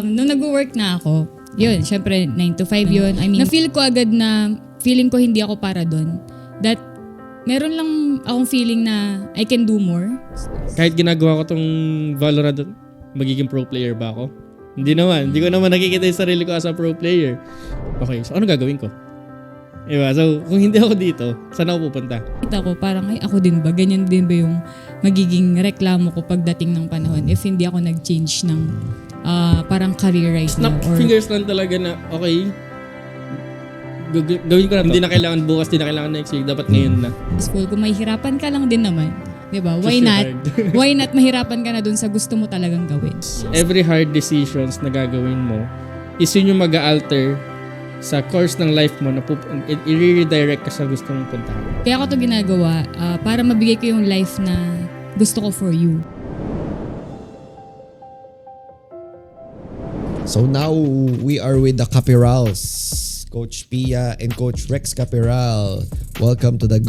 nung nag-work na ako, yun, syempre 9 to 5 yun. I mean, na-feel ko agad na feeling ko hindi ako para doon. That meron lang akong feeling na I can do more. Kahit ginagawa ko tong Valorant, magiging pro player ba ako? Hindi naman. Hindi ko naman nakikita yung sarili ko as a pro player. Okay, so ano gagawin ko? Diba? So, kung hindi ako dito, saan ako pupunta? Kita ko parang, ay ako din ba? Ganyan din ba yung magiging reklamo ko pagdating ng panahon if hindi ako nag-change ng parang career right now? Snap fingers lang talaga na, okay, gawin ko na. Hindi na kailangan bukas, hindi na kailangan next week. Dapat ngayon na. School, kung mahihirapan ka lang din naman. Diba? Why Just not? hard. Why not mahirapan ka na dun sa gusto mo talagang gawin? Every hard decisions na gagawin mo is yun yung mag-alter sa course ng life mo na i-redirect ka sa gusto mong puntahan. Kaya ako to ginagawa para mabigay ko yung life na gusto ko for you. So now we are with the Capirals, Coach Pia and Coach Rex Capiral. Welcome to the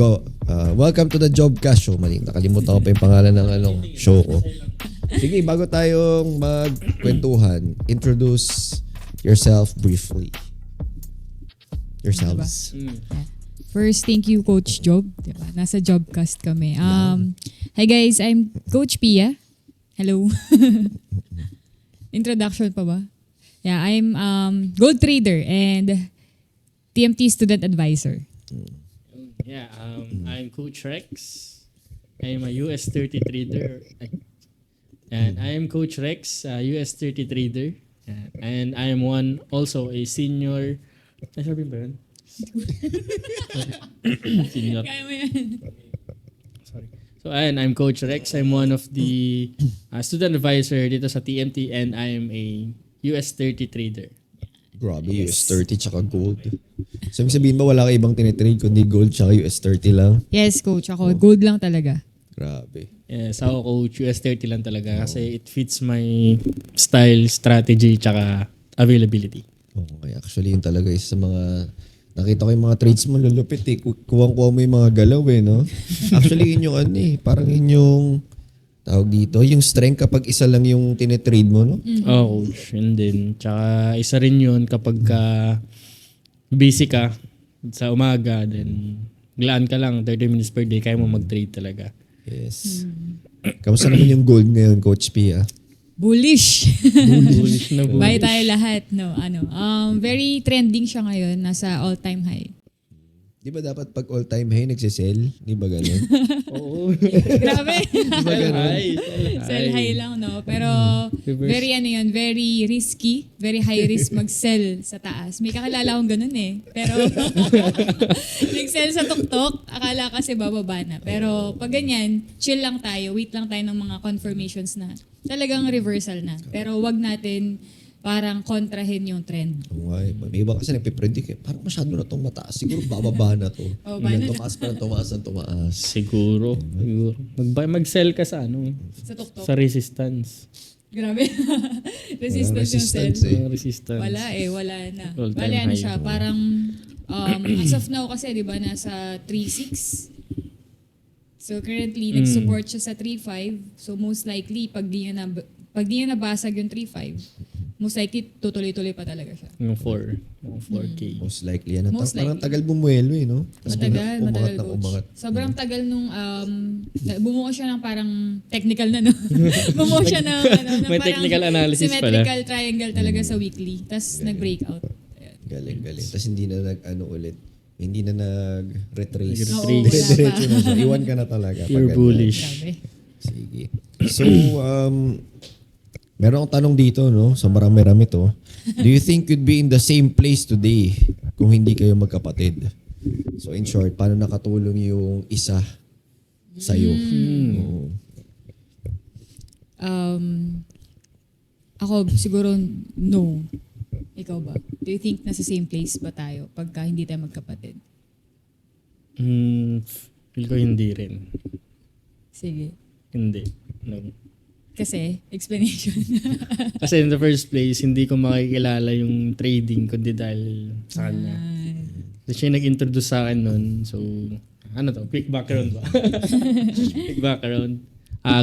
Jobcast show. Mali, nakalimutan ko pa yung pangalan ng show ko. Sige, bago tayong magkwentuhan, introduce yourself briefly. Yourselves. First, thank you, Coach Job. Diba? Nasa Jobcast kami. Hi guys, I'm Coach Pia. Hello. Introduction pa ba? Yeah, I'm gold trader and TMT student advisor. Yeah, I'm Coach Rex. I'm a US 30 trader. And I am Coach Rex, US 30 trader. And I am also a senior. Nasabi ba yun? Senior. Kaya mo yan. Sorry. So, ayan, I'm Coach Rex. I'm one of the student advisor dito sa TMT and I'm a US 30 trader. Grabe, US 30 tsaka gold. So, ibig sabihin ba wala ka ibang tinitrade kundi gold tsaka US 30 lang? Yes, Coach. Ako, gold lang talaga. Grabe. Yes, ako Coach US 30 lang talaga kasi it fits my style, strategy, tsaka availability. Okay, actually yun talaga isa sa mga nakita ko yung mga trades mo lulupit eh. Kuwang-kuha mo yung mga galaw eh, no? Actually yun yung parang yun yung tawag dito, yung strength kapag isa lang yung tinetrade mo, no? Oh, Coach. And then, tsaka isa rin yun kapag busy ka sa umaga, then glaan ka lang, 30 minutes per day, kaya mo mag-trade talaga. Yes. Kamusta naman yung gold ngayon, Coach Pia? Bullish. Bullish na bullish. Buy tayo lahat. No, very trending siya ngayon. Nasa all-time high. Di ba dapat pag all-time high nagsisell? Di ba ganun? Oo. Grabe. Di ba ganun? Sell high lang, no? Pero very very risky. Very high risk mag-sell sa taas. May kakilala akong ganun eh. Pero nag-sell sa tuktok, akala kasi bababa na. Pero pag ganyan, chill lang tayo. Wait lang tayo ng mga confirmations na talagang reversal na. Pero wag natin parang kontrahin yung trend. Okay. May iba kasi nagpipredict eh. Parang masyado na itong mataas. Siguro bababa na to. Tumaas pa ng tumaas. Siguro. Mag-sell ka sa Sa tuktok. sa resistance. Grabe. Resistance yung sell. Resistance. Wala na. All-time Bale, ano high. siya, parang as of now kasi, di ba, nasa 3.6. So currently, nag-support siya sa 3.5. So most likely, pag di niya nabasag yung 3.5, most likely, tutuloy-tuloy pa talaga siya. Yung 4K. Most likely yan. Most Parang likely. tagal bumuelo eh, no? Tas Matagal, umangat. coach. Sobrang tagal nung, bumuo siya ng parang technical na, no? Bumuo siya ng, ng May parang technical analysis pala. symmetrical triangle talaga sa weekly. Tapos nag-breakout. Ayan. Galing. Tapos hindi na ulit. Hindi na nag-retrace. Oo, wala pa. Diretso na siya. Iwan ka na talaga. Pure pag ganyan. bullish. Grabe. Sige. So, meron akong tanong dito, no? Sa marami-rami to. Do you think you'd be in the same place today kung hindi kayo magkapatid? So, in short, paano nakatulong yung isa sa'yo? Oo. Ako, siguro, no. Ikaw ba? Do you think nasa same place ba tayo pagka hindi tayo magkapatid? Feel ko hindi rin. Sige. Hindi. No. Kasi, explanation. Kasi in the first place, hindi ko makikilala yung trading kundi dahil sa kanya. Kasi siya yung nag-introduce sa akin nun. So, quick background ba?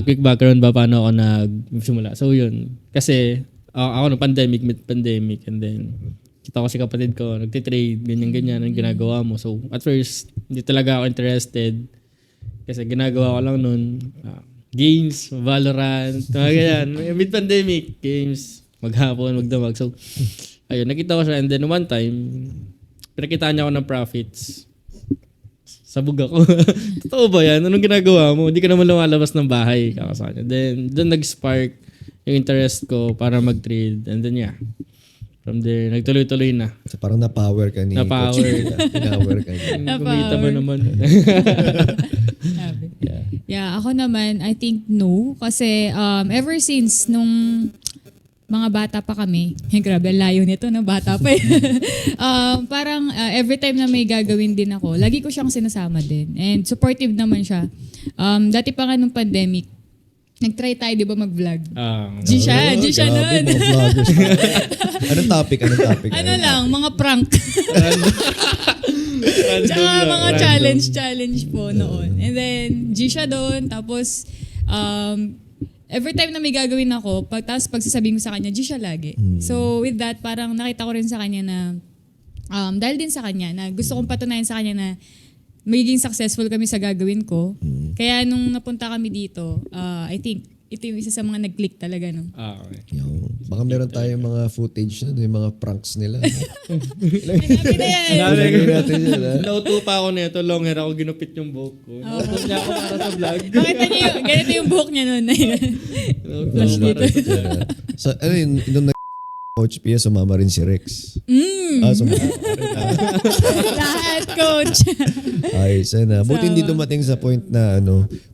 Quick background ba paano ako nagsimula? So yun, kasi Ako no, mid-pandemic, and then kita ko si kapatid ko, nagtitrade, ganyan-ganyan ang ginagawa mo. So, at first, hindi talaga ako interested. Kasi ginagawa ko lang nun, games, Valorant, mga ganyan. Mid-pandemic, games, maghapon, magdamag. So, ayun, nakita ko siya. And then one time, pinakitaan niya ako ng profits. Sabog ako. Totoo ba yan? Anong ginagawa mo? Hindi ka naman lumalabas ng bahay. Kakasanya. Then, doon nag-spark yung interest ko para mag-trade. And then, yeah. From there, nagtuloy-tuloy na. So parang na-power ka ni Na-power. Coach Pia. Pinawer ka niya. Kumita mo naman. Sabi. Yeah, ako naman, I think no. Kasi ever since nung mga bata pa kami, grabe, layo nito, no? Bata pa eh. Parang every time na may gagawin din ako, lagi ko siyang sinasama din. And supportive naman siya. Dati pa nga nung pandemic, nag-try tayo, di ba, mag-vlog? G siya Grabe, nun. mga vloggers. Anong topic? Ano lang, mga prank. Tsaka mga challenge po noon. And then, G siya doon. Tapos, every time na may gagawin ako, tapos pagsasabihin ko sa kanya, G siya lagi. So, with that, parang nakita ko rin sa kanya na, dahil din sa kanya, na gusto kong patunayan sa kanya na magiging successful kami sa gagawin ko. Kaya nung napunta kami dito, I think ito yung isa sa mga nag-click talaga. No? Okay. Baka meron tayong mga footage na, yung mga pranks nila. Hanapin na yan. Ilagay natin yun, ha? Nauto pa ako nito, long hair ako, ginupit yung buhok ko. Nauto niya ako para sa vlog. Makita niyo, ganito yung buhok niya noon. Flash dito. So, ano yun, nung Coach Pia, sumama rin si Rex. Sumama. Lahat, coach. Ayos na. Buti hindi dumating sa point na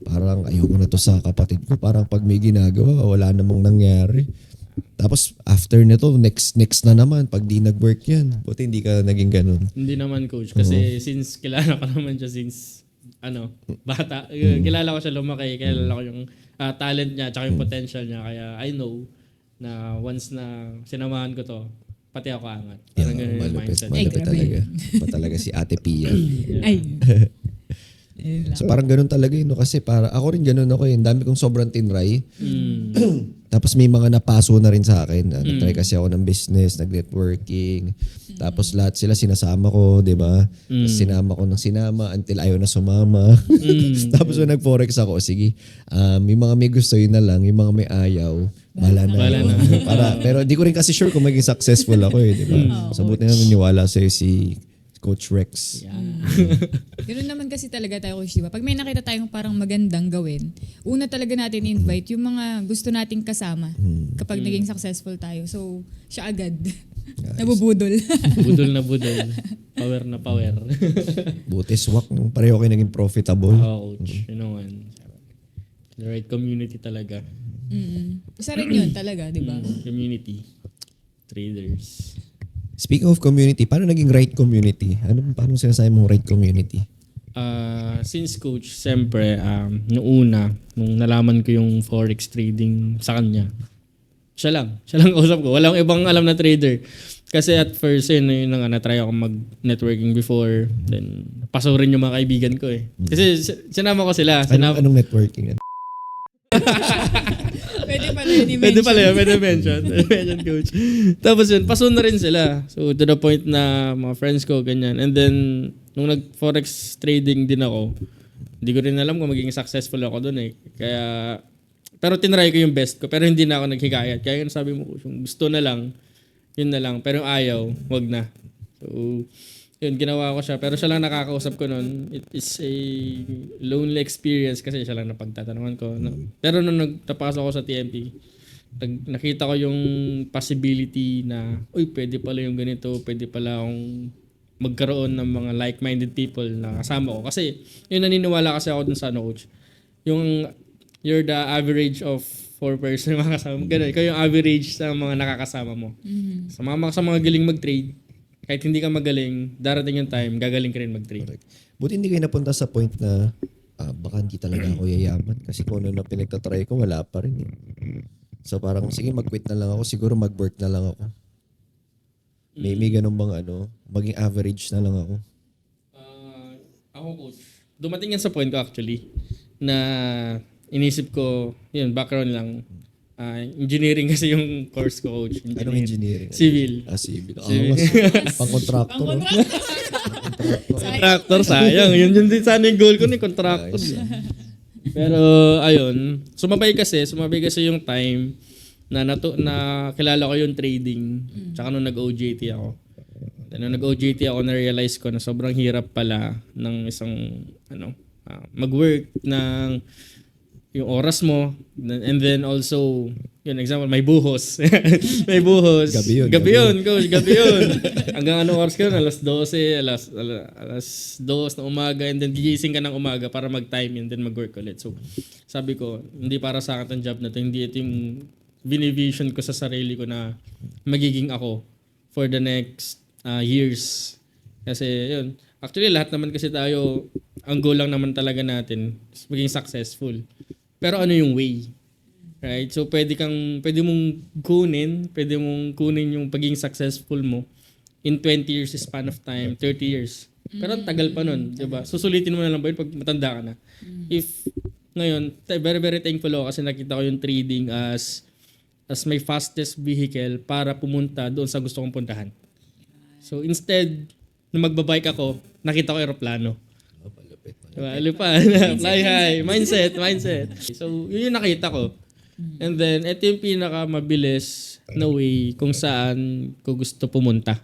parang ayoko na to sa kapatid ko. Parang pag may ginagawa, wala namang nangyari. Tapos after nito, next na naman. Pag di nag-work yan. Buti hindi ka naging ganun. Hindi naman, coach. Kasi since kilala ko naman siya since bata. Kilala ko siya lumaki. Kilala ko yung talent niya tsaka yung potential niya. Kaya I know na once na sinamahan ko to, pati ako angat. Parang ganun yung mindset. Malupit talaga. Pa talaga si Ate Pia. Ay. So parang ganun talaga yun. No? Kasi para, ako rin ganun ako yun. Dami kong sobrang tinry. Tapos may mga napaso na rin sa akin. Nag-try kasi ako ng business, nag-networking. Tapos lahat sila sinasama ko, di ba? Tapos sinama ko ng sinama until ayaw na sumama. Tapos nung nag-forex ako, sige, yung mga may gusto yun na lang, yung mga may ayaw, bahala na. Pero di ko rin kasi sure kung maging successful ako di ba? So buti na naniwala sa'yo si Coach Rex. Ganoon naman kasi talaga tayo, coach, di ba? Pag may nakita tayong parang magandang gawin, una talaga natin invite yung mga gusto nating kasama kapag naging successful tayo. So, siya agad. Nabubudol. Budol na budol. Power na power. Buti swak nung pareho kayo naging profitable. Coach. You know one. The right community talaga. Isa rin yun talaga, di ba? Community. Traders. Speaking of community, paano naging right community? Paano sinasabi mong right community? Since coach, siyempre, nung nalaman ko yung forex trading sa kanya, siya lang kausap ko. Walang ibang alam na trader. Kasi at first, yun nga, na-try ako mag-networking before. Then, paso rin yung mga kaibigan ko eh. Kasi sinama ko sila. Anong networking? Pwede pala yun i-mention. Pwede pala yun, pwede mention. Mention, coach. Tapos yun, paso na rin sila. So, to the point na mga friends ko, ganyan. And then, nung nag-forex trading din ako, hindi ko rin alam kung magiging successful ako doon eh. Kaya, pero tinry ko yung best ko. Pero hindi na ako naghikayat. Kaya yun sabi mo, yung gusto na lang, yun na lang. Pero yung ayaw, wag na. So, yun, ginawa ko siya. Pero siya lang nakakausap ko noon. It is a lonely experience kasi siya lang napagtatanungan ko. Pero nung nagtapasok ako sa TMP, nakita ko yung possibility na, uy, pwede pala yung ganito, pwede pala akong magkaroon ng mga like-minded people na kasama ko. Kasi, yun naniniwala kasi ako dun sa coach. Yung, you're the average of 4 person mga kasama mo. Ganun, ikaw yung average sa mga nakakasama mo. Sa mga galing mag-trade, kahit hindi ka magaling, darating yung time, gagaling ka rin mag-trade. Correct. Buti hindi kayo napunta sa point na baka hindi talaga ako yayaman. Kasi kung ano na pinagtatry ko, wala pa rin. So parang, sige, mag-quit na lang ako. Siguro mag-work na lang ako. May ganun bang maging average na lang ako? Ako, coach, dumating yan sa point ko actually, na inisip ko, yun, background lang, Engineering kasi yung course ko, coach. Anong engineering? Civil. Civil. Civil. Pang-contractor. Contractor, sayang. Yun din sana yung goal ko ni contractor. Pero, ayun. Sumabay kasi yung time na kilala ko yung trading. Tsaka nung nag-OJT ako. Nung nag-OJT ako, na-realize ko na sobrang hirap pala ng isang, mag-work ng yung oras mo. And then also, yun, example, may buhos. May buhos. Gabi yun, coach. Gabi yun. Hanggang anong oras ka na? Alas 12, alas 2 na umaga. And then gigising ka ng umaga para mag-time and then mag-work ulit. So, sabi ko, hindi para sa akin ang job na to. Hindi ito yung binivision ko sa sarili ko na magiging ako for the next years. Kasi, yun. Actually, lahat naman kasi tayo, ang goal lang naman talaga natin is maging successful. Pero ano yung way? Right? So pwede mong kunin yung pagiging successful mo in 20 years span of time, 30 years. Pero ang tagal pa nun, 'di ba? Susulitin mo na lang ba yun pag matanda ka na? If ngayon, very very thankful ako kasi nakita ko yung trading as my fastest vehicle para pumunta doon sa gusto kong puntahan. So instead na magbabike ako, nakita ko eroplano. Lupa, fly high, mindset. So, yun yung nakita ko. And then, ito yung pinakamabilis na way kung saan ko gusto pumunta.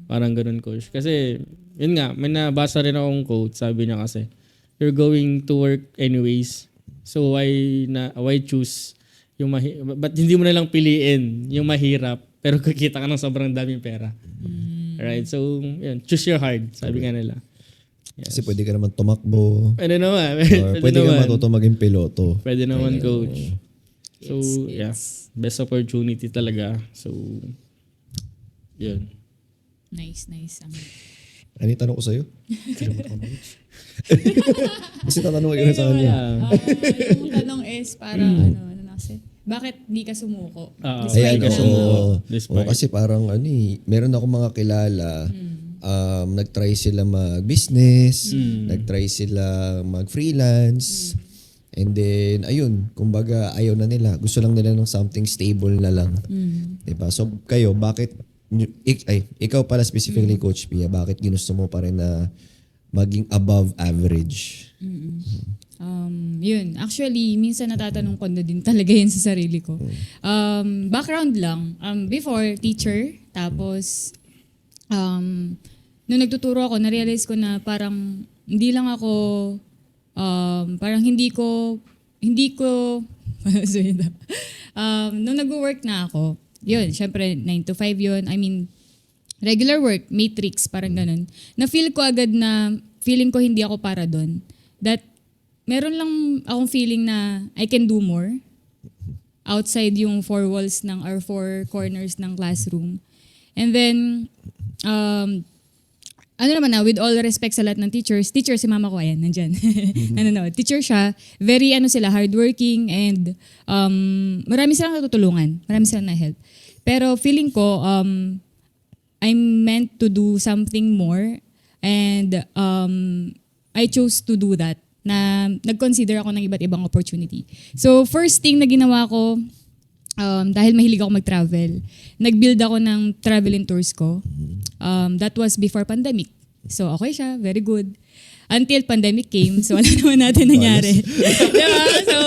Parang ganun, coach. Kasi, yun nga, may nabasa rin akong quote. Sabi niya kasi, you're going to work anyways. So, why choose yung ba't hindi mo na lang piliin yung mahirap pero kikita ka ng sobrang daming pera. Right? So, yun, choose your hard. Sabi nga nila. Yes. Kasi pwede ka naman tumakbo. Pwede naman. Or pwede ka matuto maging piloto. Pwede naman, coach. So, yeah. Best opportunity talaga. So, yun. Nice. Ano yung tanong ko sa'yo? Kasi tatanong ko sa kanya. Yung tanong is ano na kasi, bakit di ka sumuko? Ayan, Despite. kasi parang meron ako mga kilala, nag-try sila mag-business, nag-try sila mag-freelance, and then, ayun, kumbaga, ayaw na nila. Gusto lang nila ng something stable na lang. Diba? So, kayo, bakit, ikaw pala specifically, Coach Pia, bakit ginusto mo pa rin na maging above average? Yun. Actually, minsan natatanong ko na din talaga yun sa sarili ko. Background lang. Before, teacher. Tapos, nung nagtuturo ako, na-realize ko na parang hindi lang ako, parang hindi ko, nung nag-work na ako, yun, syempre 9 to 5 yun. I mean, regular work, matrix, parang ganun. Na-feel ko agad na, feeling ko hindi ako para doon. That, meron lang akong feeling na I can do more outside yung four walls or four corners ng classroom. And then, with all respect sa lahat ng teacher, si mama ko, ayan, nandyan. Teacher siya, very hardworking, and marami silang natutulungan, marami silang na-help. Pero feeling ko, I'm meant to do something more, and I chose to do that, na nag-consider ako ng iba't ibang opportunity. So first thing na ginawa ko, dahil mahilig ako mag-travel, nag-build ako ng travel and tours ko. That was before pandemic. So okay siya, very good. Until pandemic came, so wala naman natin nangyari. Diba? So,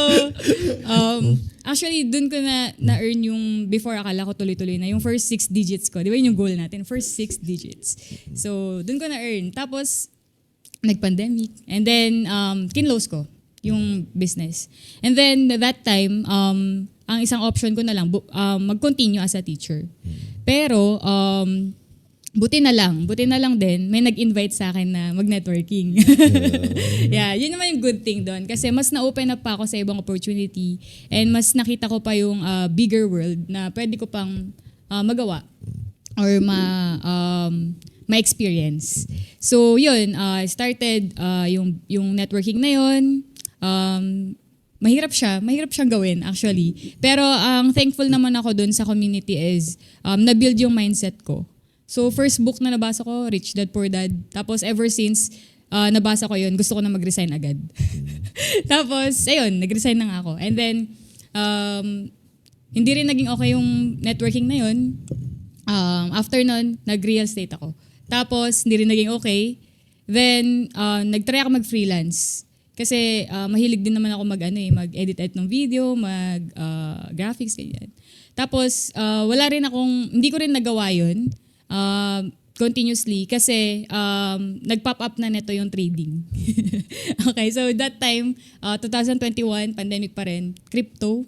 actually, dun ko na-earn yung, before akala ko tuloy-tuloy na, yung first 6 digits ko. Di ba yun yung goal natin? First 6 digits. So, dun ko na-earn. Tapos, nag-pandemic. And then, kinlose ko yung business. And then, that time, ang isang option ko na lang, mag-continue as a teacher. Pero, buti na lang din, may nag-invite sa akin na mag-networking. Yeah, yun naman yung good thing doon. Kasi mas na-open up pa ako sa ibang opportunity, and mas nakita ko pa yung bigger world na pwede ko pang magawa or ma-experience. So, yun, started yung networking na yun. Mahirap siyang gawin actually. Pero ang thankful naman ako dun sa community is na-build yung mindset ko. So first book na nabasa ko, Rich Dad Poor Dad. Tapos ever since nabasa ko yun, gusto ko na mag-resign agad. Tapos ayun, nag-resign na nga ako. And then hindi rin naging okay yung networking na yun. After nun, nag-real estate ako. Tapos, hindi rin naging okay. Then, nag-try ako mag-freelance. Kasi mahilig din naman ako mag-edit ng video, graphics, ganyan. Tapos, hindi ko rin nagawa yun continuously kasi nag-pop up na neto yung trading. Okay, so that time, 2021, pandemic pa rin, crypto.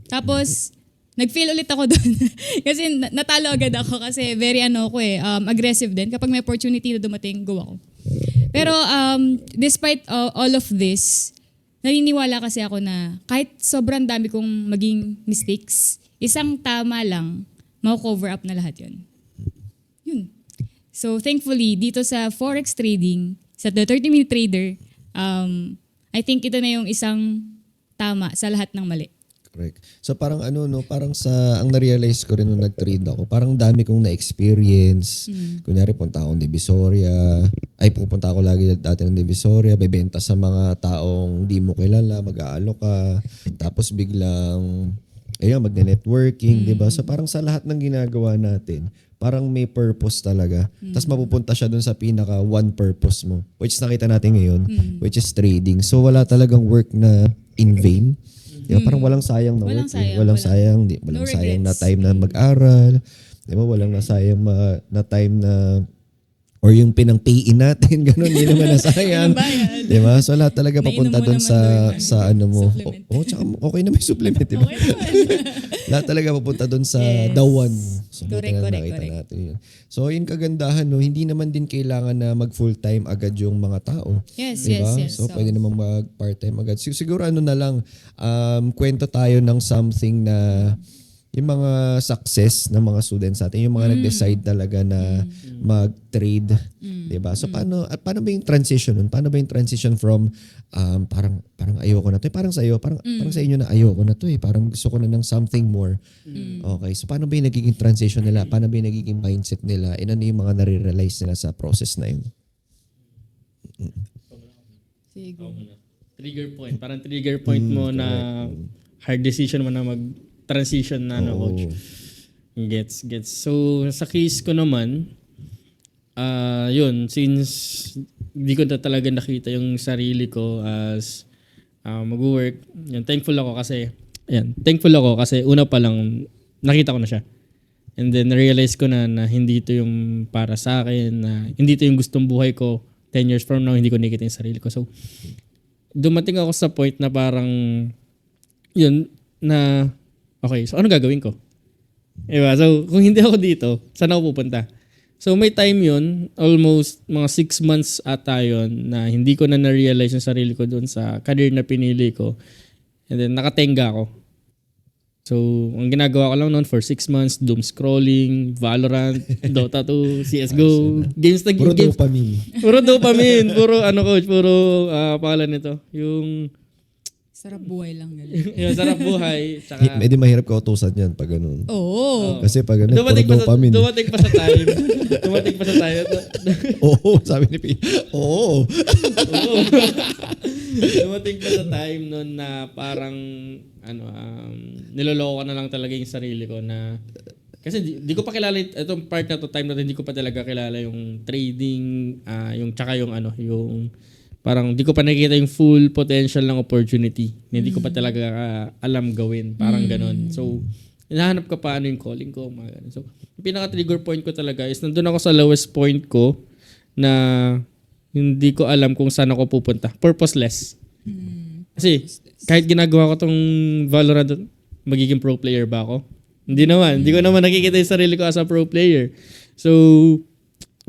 Tapos, nag-fail ulit ako doon. Kasi natalo agad ako kasi very aggressive din. Kapag may opportunity na dumating, go ako. Pero despite all of this, naniniwala kasi ako na kahit sobrang dami kong maging mistakes, isang tama lang, ma-cover up na lahat yun. Yun. So thankfully, dito sa Forex trading, sa The 30-Minute Trader, I think ito na yung isang tama sa lahat ng mali. Correct. So parang parang ang na-realize ko rin nung nag-trade ako, parang dami kong na-experience. Kunyari, punta akong Divisoria. Pupunta ako lagi dati ng Divisoria, bebenta sa mga taong di mo kilala, mag-aalok ka. Tapos biglang, magne-networking, di ba? So parang sa lahat ng ginagawa natin, parang may purpose talaga. Tapos mapupunta siya dun sa pinaka one purpose mo, which nakita natin ngayon, which is trading. So wala talagang work na in vain. Diba? Parang walang sayang na work. Walang sayang na time na mag-aral. Diba? Walang nasayang na time na or yung pinang-pay-in natin, gano'n, hindi naman nasayang. Diba? So lahat talaga papunta doon sa ano mo. Tsaka okay na may supplement, diba? Okay naman. Lahat talaga papunta doon sa the one. So Correct. natin yun. So yung kagandahan, hindi naman din kailangan na mag full-time agad yung mga tao. Yes, diba? yes. So pwede naman mag part-time agad. Siguro na lang, kwento tayo ng something na yung mga success ng mga students natin, yung mga nag-decide talaga na mag-trade, 'di ba? So paano ba yung transition nun? Paano ba yung transition from parang ayoko na 'to, parang sa iyo, parang sa inyo na ayoko na 'to parang gusto ko na ng something more. Okay, so paano ba yung nagiging transition nila? Paano ba yung nagiging mindset nila? Ano yung mga nare-realize nila sa process na yun? Sige. Trigger point. Parang trigger point mo na hard decision mo na mag-transition na coach. Gets. So, sa case ko naman, yun, since hindi ko na talaga nakita yung sarili ko as mag-work, yun, thankful ako kasi una pa lang nakita ko na siya. And then, na-realize ko na hindi ito yung para sa akin, na hindi ito yung gustong buhay ko 10 years from now, hindi ko nakita yung sarili ko. So, dumating ako sa point na parang, yun, na, okay, so ano gagawin ko? Diba? So, kung hindi ako dito, saan ako pupunta? So, may time yun, almost mga 6 months ata yun, na hindi ko na na-realize yung sarili ko doon sa career na pinili ko. And then, nakatenga ako. So, ang ginagawa ko lang noon for 6 months, doom scrolling, Valorant, Dota 2, CSGO, games na Puro games. dopamine. Puro dopamine. Puro coach, puro pangalan nito. Yung Sarap buhay lang. yung sarap buhay. Tsaka, Medyo mahirap ka utusan yan pag ganun. Oo. Kasi pag ganun, puro dumating dopamine. pa sa time. Dumating pa sa time. Oo, sabi ni P. Oo. Dumating pa sa time noon na parang niloloko ko na lang talaga yung sarili ko na kasi di ko pa kilala itong part na to, time na hindi ko pa talaga kilala yung trading, yung tsaka yung yung parang di ko pa nakikita yung full potential ng opportunity. Hindi ko pa talaga alam gawin. Parang ganon. So, hinahanap ko pa yung calling ko. Mga ganun. So, yung pinaka-trigger point ko talaga is nandun ako sa lowest point ko na hindi ko alam kung saan ako pupunta. Purposeless. Kasi kahit ginagawa ko tong Valorant, magiging pro player ba ako? Hindi naman. Hindi ko naman nakikita yung sarili ko as a pro player. So,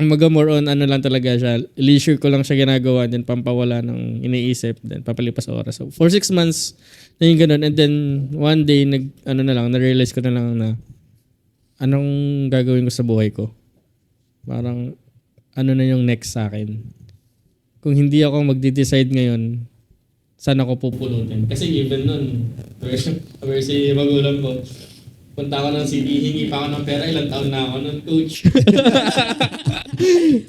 more on lang talaga siya. Leisure ko lang siya ginagawa, then pampawala ng iniisip, then papalipas oras. So, for 6 months na yung ganun. And then, one day, na-realize ko na lang na anong gagawin ko sa buhay ko. Parang, na yung next sa akin. Kung hindi ako magde-decide ngayon, saan ako pupulutin? Kasi even nun, where si magulang ko, punta ako ng CD, hingi pa ako ng pera, ilang taon na ako nun, coach.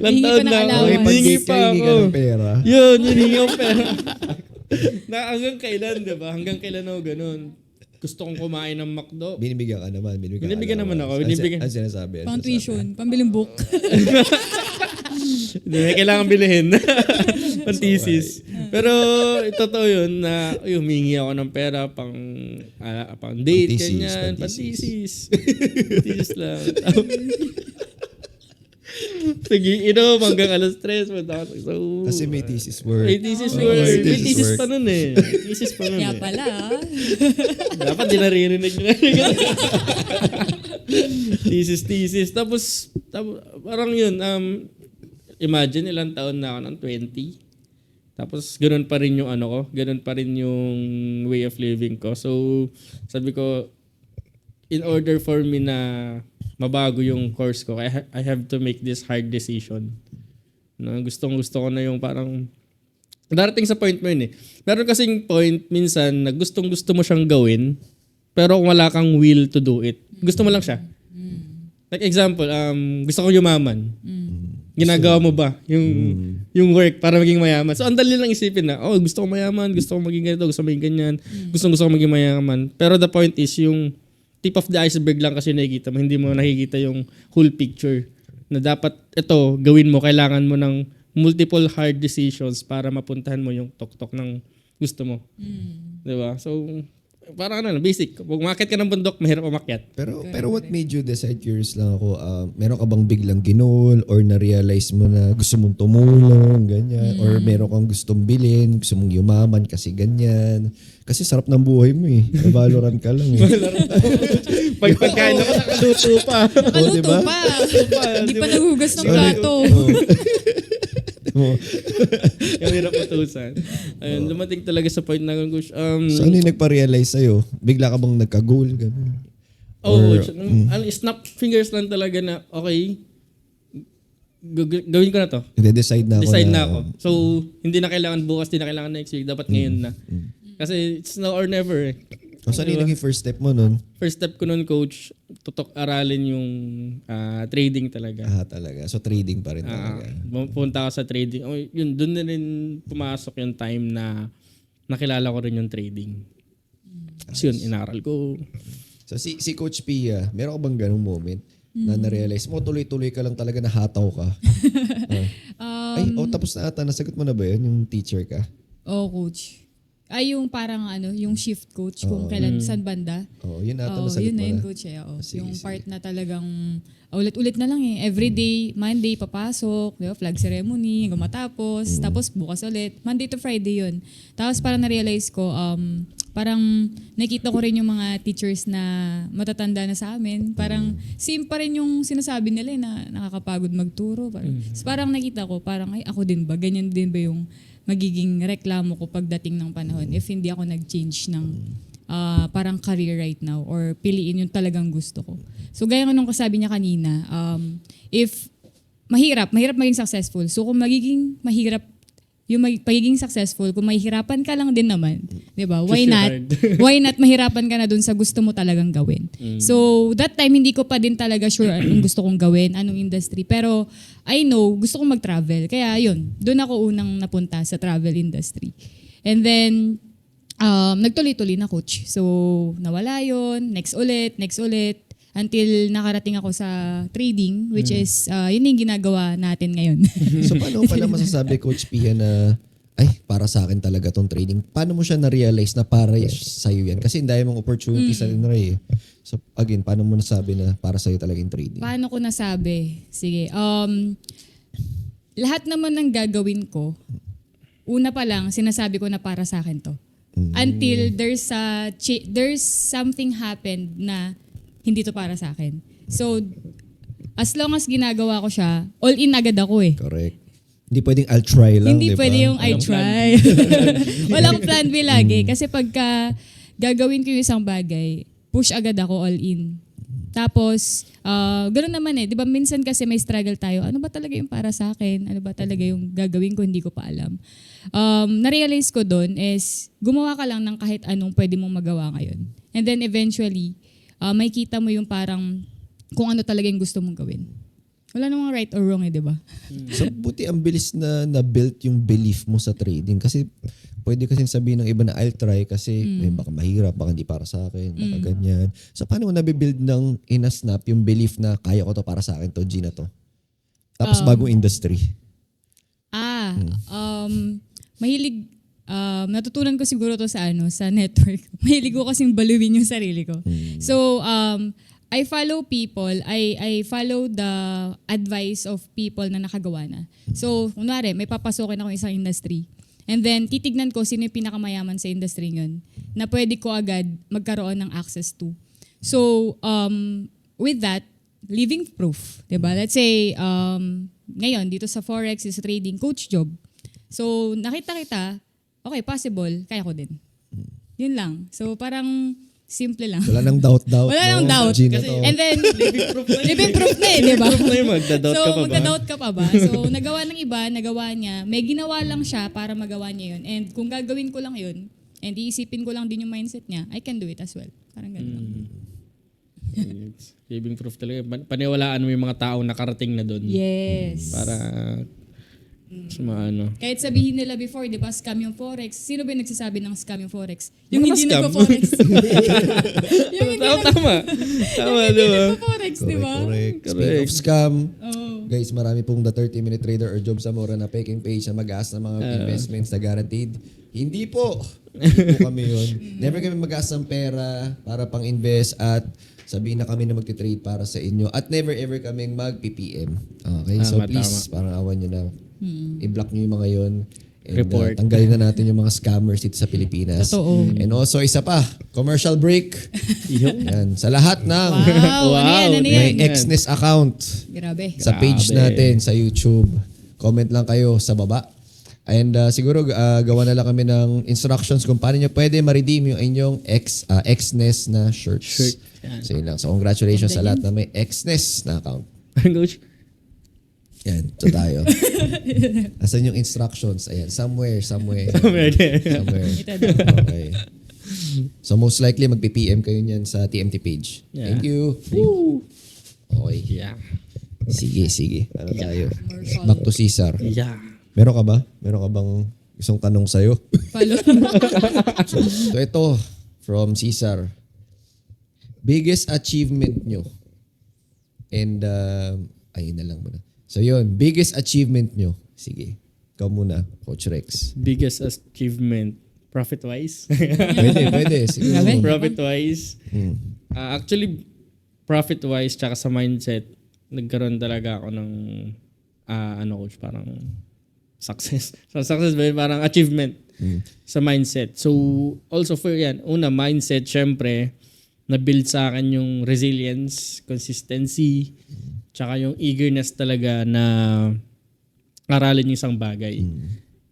Ilang taon na ako, hingi pa ako. Yun, hiningi ako pera. Na hanggang kailan, diba? Hanggang kailan ako ganun. gusto kong kumain ng McDo. Binibigyan ka naman. Binibigyan naman ako. Ang sinasabi. Pang tuition, pambiling book. Hindi, may kailangan bilhin. Pantisis. Pero totoo yun na humingi ako ng pera pang date, ganyan. Pantisis. Pantisis lang. Sige, inom hanggang alas 3. So, kasi may thesis work. May thesis work. May thesis pa nun eh. Kaya pala. Dapat di naririnig nyo. Thesis. Tapos, parang yun, imagine ilang taon na ako ng 20. Tapos, ganun pa rin yung ganun pa rin yung way of living ko. So, sabi ko, in order for me na mabago yung course ko, I have to make this hard decision. No, gustong-gusto ko na yung parang darating sa point mo yun eh. Meron kasing point minsan na gustong-gusto mo siyang gawin, pero wala kang will to do it. Gusto mo lang siya. Like example, gusto ko yumaman. Ginagawa mo ba yung work para maging mayaman? So, ang dali lang isipin na, gusto ko mayaman, gusto ko maging ganito, gusto ko maging ganyan, gusto ko maging mayaman. Pero the point is, yung tip of the iceberg lang kasi nakikita mo, hindi mo nakikita yung whole picture. Na dapat ito, gawin mo, kailangan mo ng multiple hard decisions para mapuntahan mo yung tuktok ng gusto mo. Diba? So, parang basic. Kung umakyat ka ng bundok, mahirap umakyat. Pero what made you decide, curious lang ako, meron ka bang biglang ginol or na-realize mo na gusto mong tumulong, ganyan, or meron kang gustong bilhin, gusto mong yumaman kasi ganyan. Kasi sarap ng buhay mo eh. Valorant ka lang eh. Pagkain ako, nakaluto pa. Nakaluto pa. Hindi pa nagugas ng plato. Yung hirap utusan. Ayun, dumating talaga sa point na so ano yung nagpa-realize sa'yo? Bigla ka bang nagka-goal? Ganun? Snap fingers lang talaga na, okay, gawin ko na to. Decide na ako. Decide na ako. So, hindi na kailangan bukas, hindi na kailangan next week. Dapat ngayon na. Kasi it's now or never eh. Saan yung naging first step mo nun? First step ko nun, coach, aralin yung trading talaga. Talaga. So trading pa rin talaga. Punta ako sa trading. Yun, doon na rin pumasok yung time na nakilala ko rin yung trading. Kasi yun, inaral ko. So si Coach Pia, meron ka bang ganung moment na na-realize mo, tuloy-tuloy ka lang talaga, nahataw ka? Tapos na ata, nasagot mo na ba yun, yung teacher ka? Coach. Yung parang yung shift coach kung kailan, saan banda. Yun ata nasagot yun mo na. Yun coach eh. Yung part na talagang ulit-ulit na lang eh. Everyday, Monday papasok, di ba? Flag ceremony, hanggang matapos. Tapos bukas ulit. Monday to Friday yun. Tapos parang na-realize ko, parang nakita ko rin yung mga teachers na matatanda na sa amin. Parang same pa rin yung sinasabi nila na nakakapagod magturo. Parang nakita ko, parang ako din ba? Ganyan din ba yung magiging reklamo ko pagdating ng panahon if hindi ako nag-change ng parang career right now or piliin yung talagang gusto ko. So gaya nga nung kasabi niya kanina, if mahirap maging successful. So kung magiging mahirap yung pagiging successful, kung mahihirapan ka lang din naman, 'di ba? Why not? Why not mahirapan ka na dun sa gusto mo talagang gawin? So that time hindi ko pa din talaga sure anong gusto kong gawin, anong industry, pero I know gusto kong mag-travel. Kaya yun, doon ako unang napunta sa travel industry. And then nagtuloy-tuloy na coach. So nawala yun, next ulit, until nakarating ako sa trading, which is yun yung ginagawa natin ngayon. So paano pala masasabi, Coach Pia, na para sa akin talaga tong trading? Paano mo siya na-realize na para sa'yo yan? Kasi hindi mong opportunity sa rin. So again, paano mo nasabi na para sa'yo talaga yung trading? Paano ko nasabi? Sige. Lahat naman ng gagawin ko, una pa lang, sinasabi ko na para sa akin to. Until there's something happened na hindi to para sa akin. So, as long as ginagawa ko siya, all in agad ako eh. Correct. Hindi pwedeng I'll try lang, Hindi diba? pwede yung I try. Walang plan B lagi. Kasi pagka gagawin ko yung isang bagay, push agad ako all in. Tapos, ganoon naman eh. Di ba minsan kasi may struggle tayo. Ano ba talaga yung para sa akin? Ano ba talaga yung gagawin ko? Hindi ko pa alam. Na-realize ko doon is gumawa ka lang ng kahit anong pwede mong magawa ngayon. And then eventually, may kita mo yung parang kung ano talaga yung gusto mong gawin. Wala namang right or wrong eh, di ba? So buti ang bilis na na-built yung belief mo sa trading. Kasi pwede kasing sabihin ng iba na I'll try kasi baka mahirap, baka hindi para sa akin, baka ganyan. So paano mo nabibuild ng in-a-snap yung belief na kaya ko to para sa akin to, G na to? Tapos bagong industry. Mahilig, natutunan ko siguro to sa network. Mahilig ko kasing baluin yung sarili ko. So, I follow people, I follow the advice of people na nakagawa na. So, kunwari, may papasokin ako isang industry. And then, titignan ko sino yung pinakamayaman sa industry yun na pwede ko agad magkaroon ng access to. So, with that, living proof. Diba? Let's say, ngayon, dito sa Forex is trading coach job. So, nakita kita, okay, possible, kaya ko din. Yun lang. So, parang simple lang. Wala nang doubt. Wala nang doubt. G na Kasi- to. And then, living proof na di ba? Proof na yun, magda-doubt So, ka pa ba? magda-doubt ka pa ba? So, nagawa ng iba, nagawa niya. May ginawa lang siya para magawa niya yun. And kung gagawin ko lang yun, and iisipin ko lang din yung mindset niya, I can do it as well. Parang ganun lang. It's living proof talaga. Paniwalaan mo yung mga taong nakarating na doon. Yes. Para sa mga ano. Kahit sabihin nila before, di ba, scam yung Forex. Sino ba yung nagsasabi ng scam yung Forex? Yung Mga hindi scam? nagpo-Forex. yung hindi Tama. Tama, hindi di ba? nagpo-Forex, di ba? Correct. Speaking of scam, Oh. guys, marami pong The 30-Minute Trader or Job Zamora na peking page na mag-aas ng mga investments na guaranteed. Hindi po. Hindi po kami yun. Never kami mag-aas ng pera para pang-invest at sabihin na kami na magti-trade para sa inyo. At never ever kaming mag-PPM. Okay? So Tama, please, parang awan nyo na. I-block nyo yung mga yun. And Report. tanggalin na natin yung mga scammers dito sa Pilipinas. Totoo. And also, isa pa, commercial break. Yan. Sa lahat ng Wow, ano yan? may Xness account Grabe. sa page Grabe. natin sa YouTube. Comment lang kayo sa baba. And siguro gawa na lang kami ng instructions kung paano nyo pwede ma-redeem yung inyong Xness na shirts. Yan. So yun lang. So congratulations sa lahat na may Xness na account. Coach? Yan. So tayo. Asan yung instructions? Ayan. Somewhere. Somewhere there. Somewhere. Ito daw. Okay. So most likely magpi-PM kayo niyan sa TMT page. Yeah. Thank you. Okay. Yeah. Sige. Ano tayo? Commercial. Back to Cesar. Yeah. Meron ka ba? Meron ka bang isang tanong sa'yo? Follow. So ito, from Cesar. Biggest achievement nyo? And, ayun na lang muna. So yun, biggest achievement nyo. Sige, ikaw muna, Coach Rex. Biggest achievement, profit-wise? Pwede. Sige. Grabe. Profit-wise? Actually, profit-wise tsaka sa mindset, nagkaroon talaga ako ng, coach, parang success. So success ba yun? Parang achievement sa mindset. So, also for yan, una, mindset, syempre, na-build sa akin yung resilience, consistency, tsaka yung eagerness talaga na aralin yung isang bagay.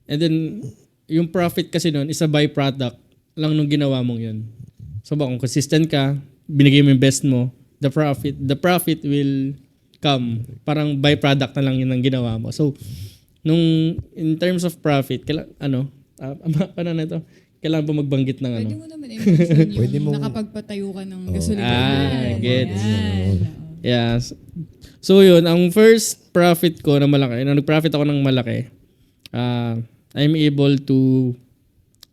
And then, yung profit kasi nun is a byproduct lang nung ginawa mong yun. So ba, kung consistent ka, binigay mo yung best mo, the profit will come. Parang byproduct na lang yun ang ginawa mo. So, in terms of profit, paano na ito? Kailangan ba magbanggit ng ano? Pwede mo naman i-mention yung Pwede mong- nakapagpatayo ka ng gasolina. Gets. Yan. Yes. So yun, ang first profit ko na malaki, nung nag-profit ako ng malaki, I'm able to,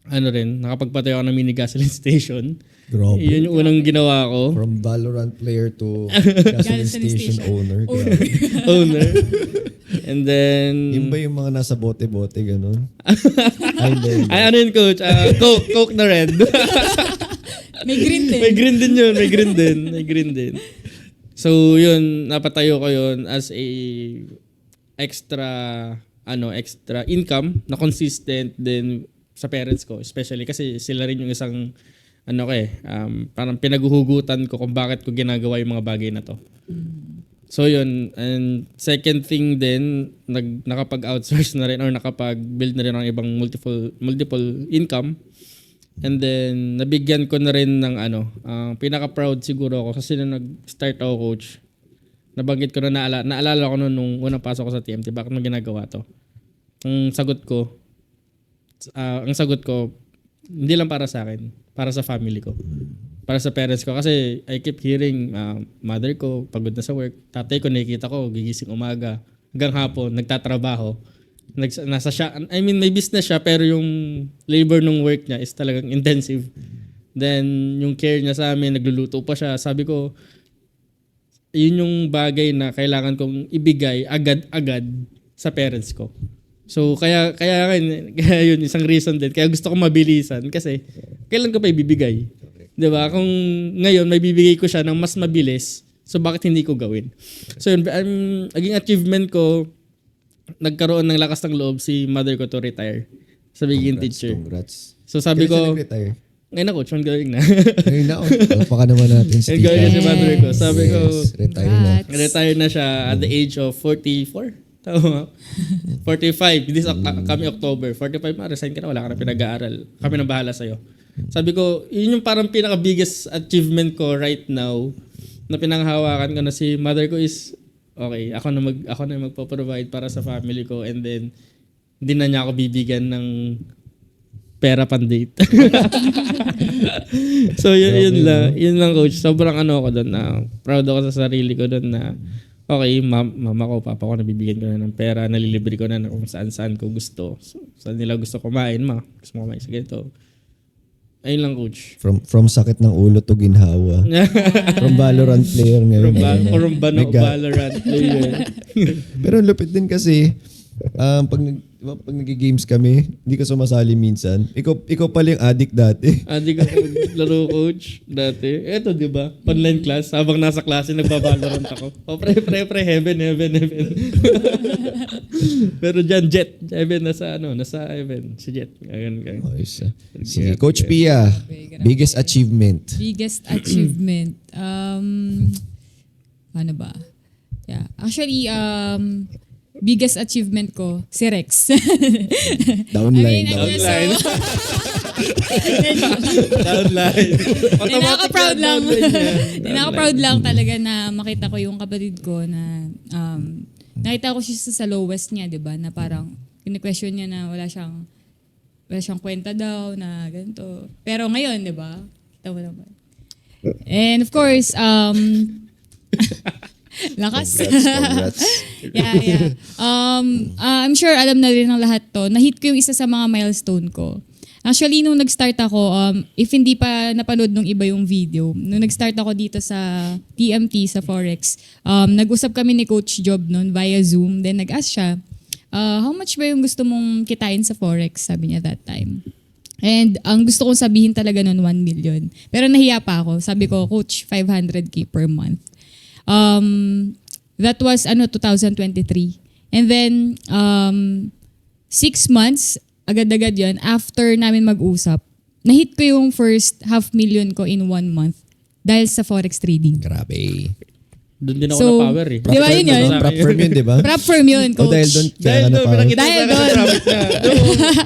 nakapagpatayo ako ng mini gasoline station. Grabe. Yun yung unang ginawa ko. From Valorant player to gasoline Gasoline station station. owner. Owner. Grabe. Owner. And then, Yung ba yung mga nasa bote-bote ganun? Ay, hindi. ay ano yun coach? Coke na red. May green din. May green din yun. May green din. So yun, napatayo ko yun as a extra income na consistent din sa parents ko, especially kasi sila rin yung isang parang pinaguhugutan ko kung bakit ko ginagawa yung mga bagay na to. So yun, and second thing din, nakapag-outsource na rin or nakapag-build na rin ng ibang multiple income. And then nabigyan ko na rin ng pinaka-proud siguro ako kasi nung nag-start ako, coach, nabanggit ko na naalala ko nung unang pasok ko sa TMT, bakit mo ginagawa to? Ang sagot ko, hindi lang para sa akin, para sa family ko. Para sa parents ko. Kasi I keep hearing, mother ko, pagod na sa work. Tatay ko, nakikita ko, gigising umaga. Hanggang hapon, nagtatrabaho. Nasa siya, I mean, may business siya, pero yung labor ng work niya is talagang intensive. Then, yung care niya sa amin, nagluluto pa siya. Sabi ko, yun yung bagay na kailangan kong ibigay agad-agad sa parents ko. So, kaya yun, isang reason din. Kaya gusto ko mabilisan kasi kailan ko pa ibibigay? Diba? Kung ngayon, may bibigay ko siya ng mas mabilis, so bakit hindi ko gawin? So, yun, naging achievement ko, nagkaroon ng lakas ng loob si mother ko to retire sa begin teacher. Congrats. So, sabi Kailan siya ko, nag-retire? ngayon na coach, ongoing na. Ngayon na, baka naman natin si Ongoing na Tita. si mother ko. Sabi ko, Retire na. retire na siya at the age of 44. Tama. 45. This kami October. 45 na, resign ka na, wala ka na pinag-aaral. Kami na bahala sa'yo. Sabi ko, yun yung parang pinaka-biggest achievement ko right now na pinanghawakan ko na si mother ko is, okay, ako na magpo-provide para sa family ko and then hindi na niya ako bibigyan ng pera pan-date. So yun lang coach. Sobrang ako doon na proud ako sa sarili ko doon na okay, mama ko, papa ko, nabibigyan ko na ng pera, nalilibre ko na kung saan ko gusto. So, saan nila gusto kumain, gusto mo kumain sa ganito. Ayun lang coach. From sakit ng ulo to ginhawa. From Valorant player ngayon. From Valorant player. Pero lupit din kasi, pag nag-games kami, hindi ka sumasali minsan. Ikaw pala yung addict dati. Adik ako laro coach dati. Eto, di ba? Online class. Habang nasa klase, nagbabalorant ako. Pre, heaven. Pero dyan, Jet. Heaven, nasa heaven. Si Jet. Ganyan. Ayos, Sige, Coach Pia, biggest achievement. Biggest achievement. Paano ba? Yeah. Actually, biggest achievement ko, si Rex. Downline. Downline. Downline. Nakaka-proud lang talaga na makita ko yung kapatid ko na nakita ko siya sa lowest niya, 'di ba? Na parang kini-question niya na wala siyang kwenta daw na ganito. Pero ngayon, 'di ba? Kita mo naman. And of course, lakas. Congrats. Yeah. I'm sure alam na rin ng lahat to. Na-hit ko yung isa sa mga milestone ko. Actually, nung nag-start ako, if hindi pa napanood nung iba yung video, nung nag-start ako dito sa TMT, sa Forex, nag-usap kami ni Coach Job noon via Zoom. Then nag-ask siya, how much ba yung gusto mong kitain sa Forex? Sabi niya that time. And ang gusto kong sabihin talaga noon, 1 million. Pero nahiya pa ako. Sabi ko, Coach, 500K per month. That was 2023. And then 6 months agad-agad 'yon after namin mag-usap. Na-hit ko yung first 500,000 ko in 1 month dahil sa forex trading. Grabe. Doon din ako na-power eh. Di ba yun yun? Prop firm yun, di ba? Prop firm yun, coach. Dahil doon kaya Dahil ka doon, na-power. pinakita Dahil sa akin doon. sa traffic na.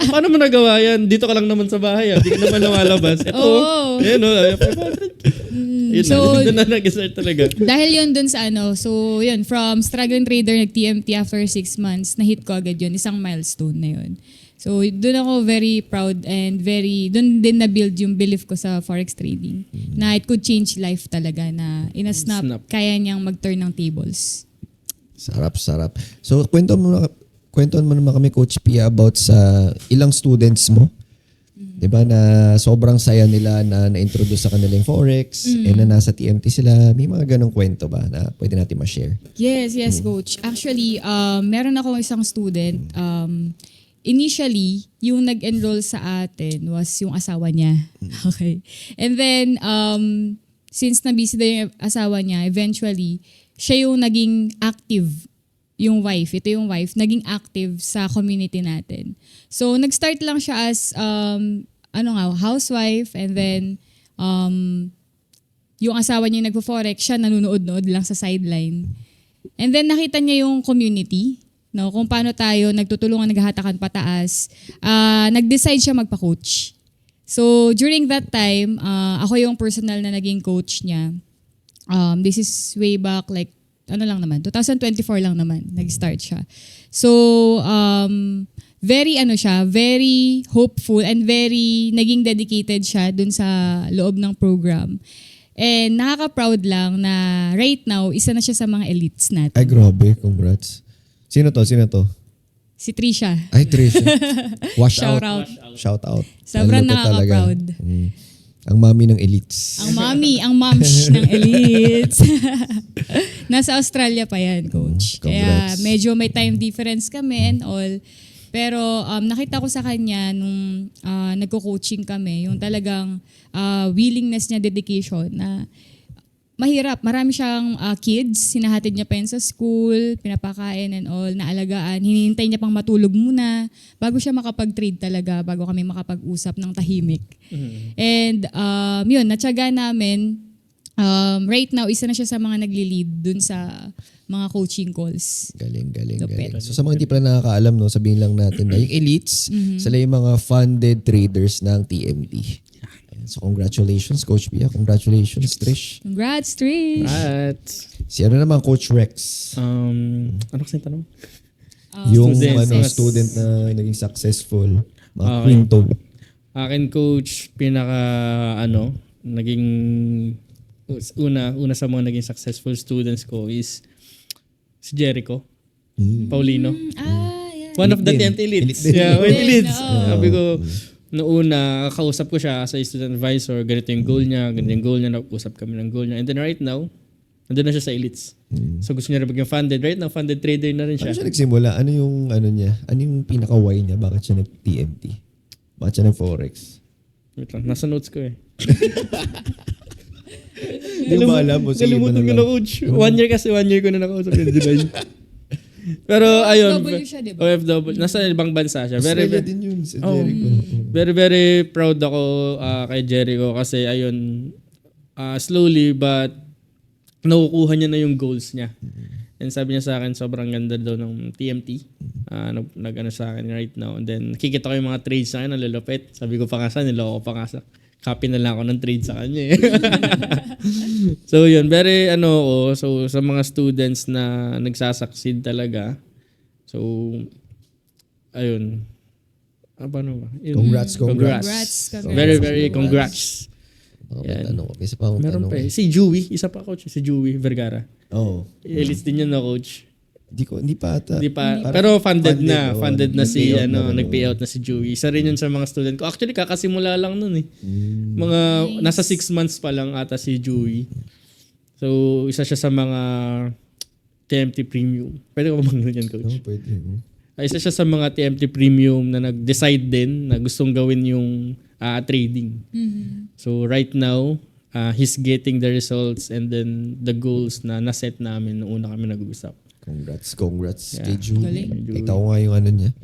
Paano mo nagawa yan? Dito ka lang naman sa bahay. Hindi ka naman lumalabas. Ito, Oo. ayun o, 500. Yun So, na, doon na nag-start talaga. dahil yun dun sa so yun, from struggling trader, nag-TMT after 6 months, na-hit ko agad yun, isang milestone na yun. So, doon ako very proud and doon din na-build yung belief ko sa forex trading. Na it could change life talaga na in a snap, Snap. kaya niyang mag-turn ng tables. Sarap. So, kwento mo naman kami, Coach Pia, about sa ilang students mo. Diba na sobrang saya nila na na-introduce sa kanila yung Forex and na nasa TMT sila. May mga ganong kwento ba na pwede natin ma-share? Yes, coach. Actually, meron ako isang student. Initially, yung nag-enroll sa atin was yung asawa niya. Okay. And then, since na-busy na yung asawa niya, eventually, siya yung naging active, yung wife. Ito yung wife, naging active sa community natin. So, nag-start lang siya as, housewife. And then, yung asawa niya nagpo-forex, siya nanonood-nood lang sa sideline. And then, nakita niya yung community. No, kung paano tayo nagtutulungan, naghahatakan pataas, nag-decide siya magpa-coach. So, during that time, ako yung personal na naging coach niya. This is way back 2024 lang naman, nag-start siya. So, very hopeful and very naging dedicated siya dun sa loob ng program. And nakaka-proud lang na right now, isa na siya sa mga elites natin. Ay, grabe. Congrats. Sino to? Si Trisha. Ay, Trisha. Wash Shout out. out. Shout out. Sobrang Ang lupit talaga. nakaka-proud. Ang mami ng elites. Ang momsh ng elites. Nasa Australia pa yan, coach. Kaya Congrats. medyo may time difference kami and all. Pero nakita ko sa kanya nung nagko-coaching kami, yung talagang willingness niya, dedication na mahirap. Marami siyang kids, hinahatid niya pa yun sa school, pinapakain and all, naalagaan. Hinihintay niya pang matulog muna bago siya makapag-trade talaga, bago kami makapag-usap ng tahimik. And yun, natsaga namin. Right now, isa na siya sa mga nagli-lead dun sa mga coaching calls. Galing. Lupit. So sa mga hindi pala nakakaalam, no, sabihin lang natin na yung elites, sila yung mga funded traders ng TMT. Ayan. So congratulations, Coach Pia. Congratulations, Trish. Congrats, Trish! At, Si ano naman, Coach Rex. ano kasi yung tanong? Yung Student. student na naging successful. Mga Okay. quinto. Akin coach, naging una sa mga naging successful students ko is si Jericho Paulino. Yeah. One of the Elite din. 10 elites. Elite din. Yeah, with elites. Oo. Sabi ko, noong una, kausap ko siya sa student advisor, ganito yung goal niya, nag-usap kami ng goal niya. And then right now, nandun na siya sa elites. So gusto niya rin maging funded. Right now, funded trader na rin Ano siya. siya nagsimula? Ano yung niya? Ano yung pinaka-why niya? Bakit siya nag-TMT? Bakit siya nag-Forex? Wait lang, nasa notes ko eh. Hindi mo alam mo. Sige mo Nalimutan na ko lang. na coach. 1 year ko na nakausap yung July. Pero ayun. OFW siya, di ba? OFW. Nasa ibang bansa siya. Australia din yun, si Jericho. Very, very proud ako kay Jericho kasi ayun, slowly but nakukuha niya na yung goals niya. And sabi niya sa akin, sobrang ganda daw ng TMT. Nag-ano sa akin right now. And then, nakikita ko yung mga trades sa akin, nalalupit. Sabi ko pa nga sa, niloko ko pa nga sa. Copy na lang ako ng trade sa kanya eh. So yun, very so sa mga students na nagsasucceed talaga. So, ayun. Paano ba? Yun. Congrats. Congrats. Very, very congrats. Yan. Tanong ko. Isa pa akong Meron tanong. pa eh. Si Joey, isa pa coach. Si Joey Vergara. Oo. Elites din yun na coach. Hindi pa ata. Hindi pa. Parang Pero funded na. oo. Funded na si, Nag-payout na rin, nag-payout na si Joey. Isa rin yun sa mga student ko. Actually, kakasimula lang nun eh. Mga, nasa 6 months pa lang ata si Joey. So, isa siya sa mga TMT Premium. Pwede ko ba mag yan, coach? Oo, pwede. Isa siya sa mga TMT Premium na nag-decide din na gustong gawin yung trading. So, right now, he's getting the results and then the goals na naset namin nung una kami nag-uusap. Congrats Yeah. kay Julie. Galing. Kita ko nga yung niya.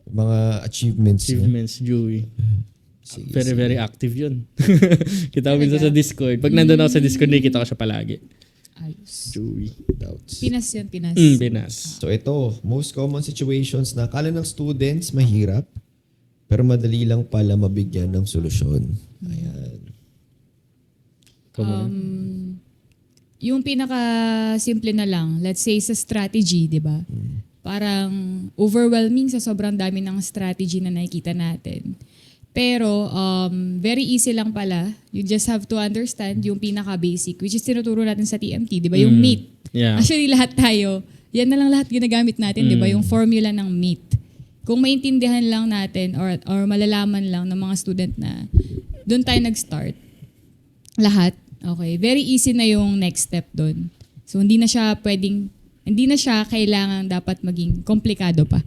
Mga achievements niya. Achievements, Joey. Sige, Very, sige. very active yun. Kita ko minsan sa Discord. Pag nandun ako sa Discord, nakikita ko siya palagi. Ayos. Joey. Doubts. Pinas yun, Pinas. Pinas. So ito, most common situations na akala ng students mahirap, pero madali lang pala mabigyan ng solusyon. Ayan. Yung pinaka-simple na lang, let's say sa strategy, di ba? Parang overwhelming sa sobrang dami ng strategy na nakikita natin. Pero very easy lang pala. You just have to understand yung pinaka-basic, which is tinuturo natin sa TMT, di ba? Yung meat. Yeah. Actually, lahat tayo, yan na lang lahat ginagamit natin, di ba? Yung formula ng meat. Kung maintindihan lang natin or malalaman lang ng mga student na doon tayo nag-start, lahat, okay, very easy na yung next step doon. So, hindi na siya kailangan dapat maging komplikado pa.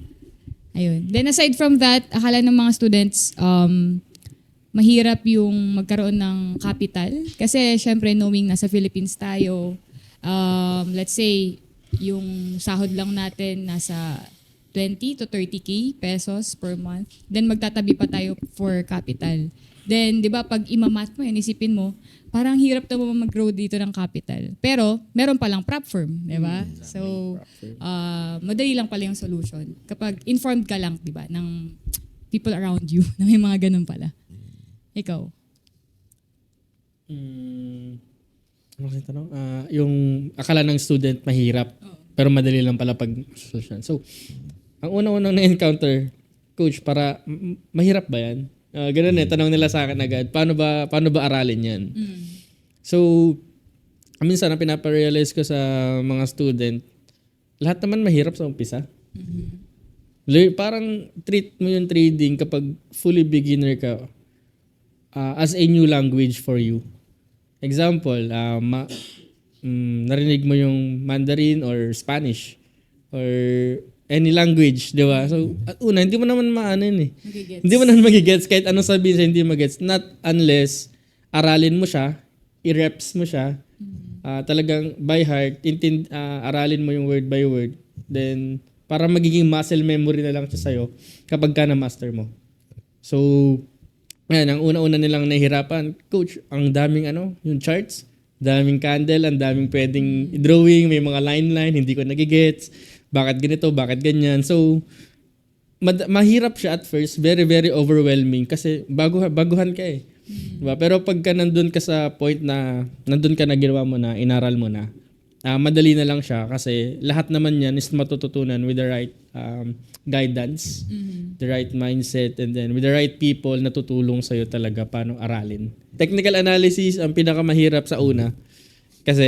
Ayun. Then aside from that, akala ng mga students, mahirap yung magkaroon ng capital. Kasi syempre knowing nasa Philippines tayo, let's say, yung sahod lang natin nasa 20 to 30k pesos per month. Then magtatabi pa tayo for capital. Then, di ba, pag imamat mo yun, isipin mo, parang hirap na mo mag-grow dito ng capital. Pero, meron palang prop firm, di ba? So, madali lang pala yung solution. Kapag informed ka lang, di ba, ng people around you na may mga ganun pala. Ikaw? Ano kasi tanong? Yung akala ng student mahirap, pero madali lang pala pag solusyon. So, ang unang-unang na-encounter, coach, para mahirap ba yan? Ganun tanong nila sa akin agad, paano ba aralin yan? So, minsan na pinaparealize ko sa mga student, lahat naman mahirap sa umpisa. Parang treat mo yung trading kapag fully beginner ka as a new language for you. Example, narinig mo yung Mandarin or Spanish or any language, di ba? So, at una, hindi mo naman maano yun eh. Magigets. Hindi mo naman magigets kahit anong sabihin sa hindi magets. Not unless aralin mo siya, i-reps mo siya, talagang by heart, aralin mo yung word by word, then para magiging muscle memory na lang siya sa'yo kapag ka na-master mo. So, yan, ang una-una nilang nahihirapan, coach, ang daming yung charts, daming candle, ang daming pwedeng drawing, may mga line-line, hindi ko nagigets, bakit ganito, bakit ganyan. So, mahirap siya at first, very, very overwhelming kasi baguhan ka eh. Diba? Pero pagka nandun ka sa point na, nandun ka na ginawa mo na, inaral mo na, madali na lang siya kasi lahat naman yan is matututunan with the right guidance, the right mindset, and then with the right people na tutulong sa'yo talaga paano aralin. Technical analysis ang pinakamahirap sa una kasi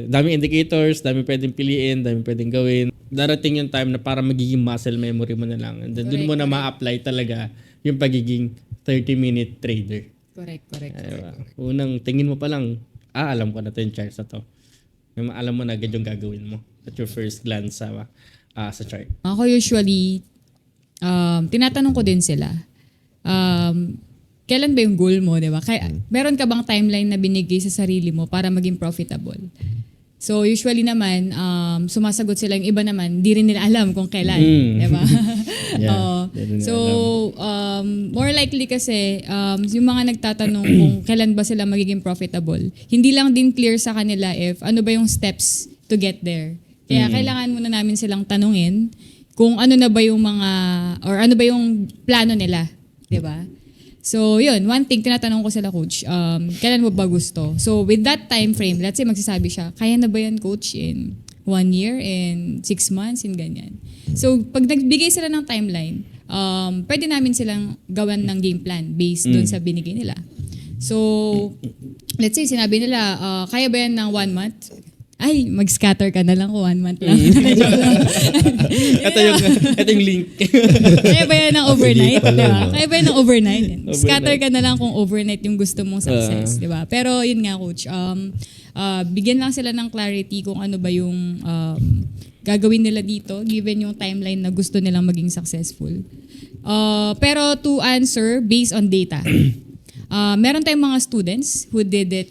daming indicators, daming pwedeng piliin, daming pwedeng gawin. Darating yung time na para magiging muscle memory mo na lang. And then dun mo na ma-apply talaga yung pagiging 30-minute trader. Correct. Diba? Unang tingin mo pa lang, alam ko na to yung charts na to. Alam mo na agad yung gagawin mo at your first glance sa chart. Ako usually, tinatanong ko din sila, kailan ba yung goal mo, di ba? Meron ka bang timeline na binigay sa sarili mo para maging profitable? So usually naman, sumasagot sila, yung iba naman, di rin nila alam kung kailan. Di ba? More likely kasi, yung mga nagtatanong kung kailan ba sila magiging profitable, hindi lang din clear sa kanila if ano ba yung steps to get there. Kaya kailangan muna namin silang tanungin kung ano na ba yung mga, or ano ba yung plano nila. Di ba? So, yun. One thing, tinatanong ko sila, coach, kailan mo ba gusto? So, with that time frame, let's say magsasabi siya, kaya na ba yan, coach, in 1 year, in 6 months, in ganyan. So, pag nagbigay sila ng timeline, pwede namin silang gawan ng game plan based dun sa binigay nila. So, let's say, sinabi nila, kaya ba yan ng 1 month? Ay, mag-scatter ka na lang kung 1 month lang. ito yung link. Kaya ba yan ng overnight? Diba? Kaya ba yan ng overnight? Scatter ka na lang kung overnight yung gusto mong success. Diba? Pero yun nga, coach, bigyan lang sila ng clarity kung ano ba yung gagawin nila dito given yung timeline na gusto nilang maging successful. Pero to answer based on data, meron tayong mga students who did it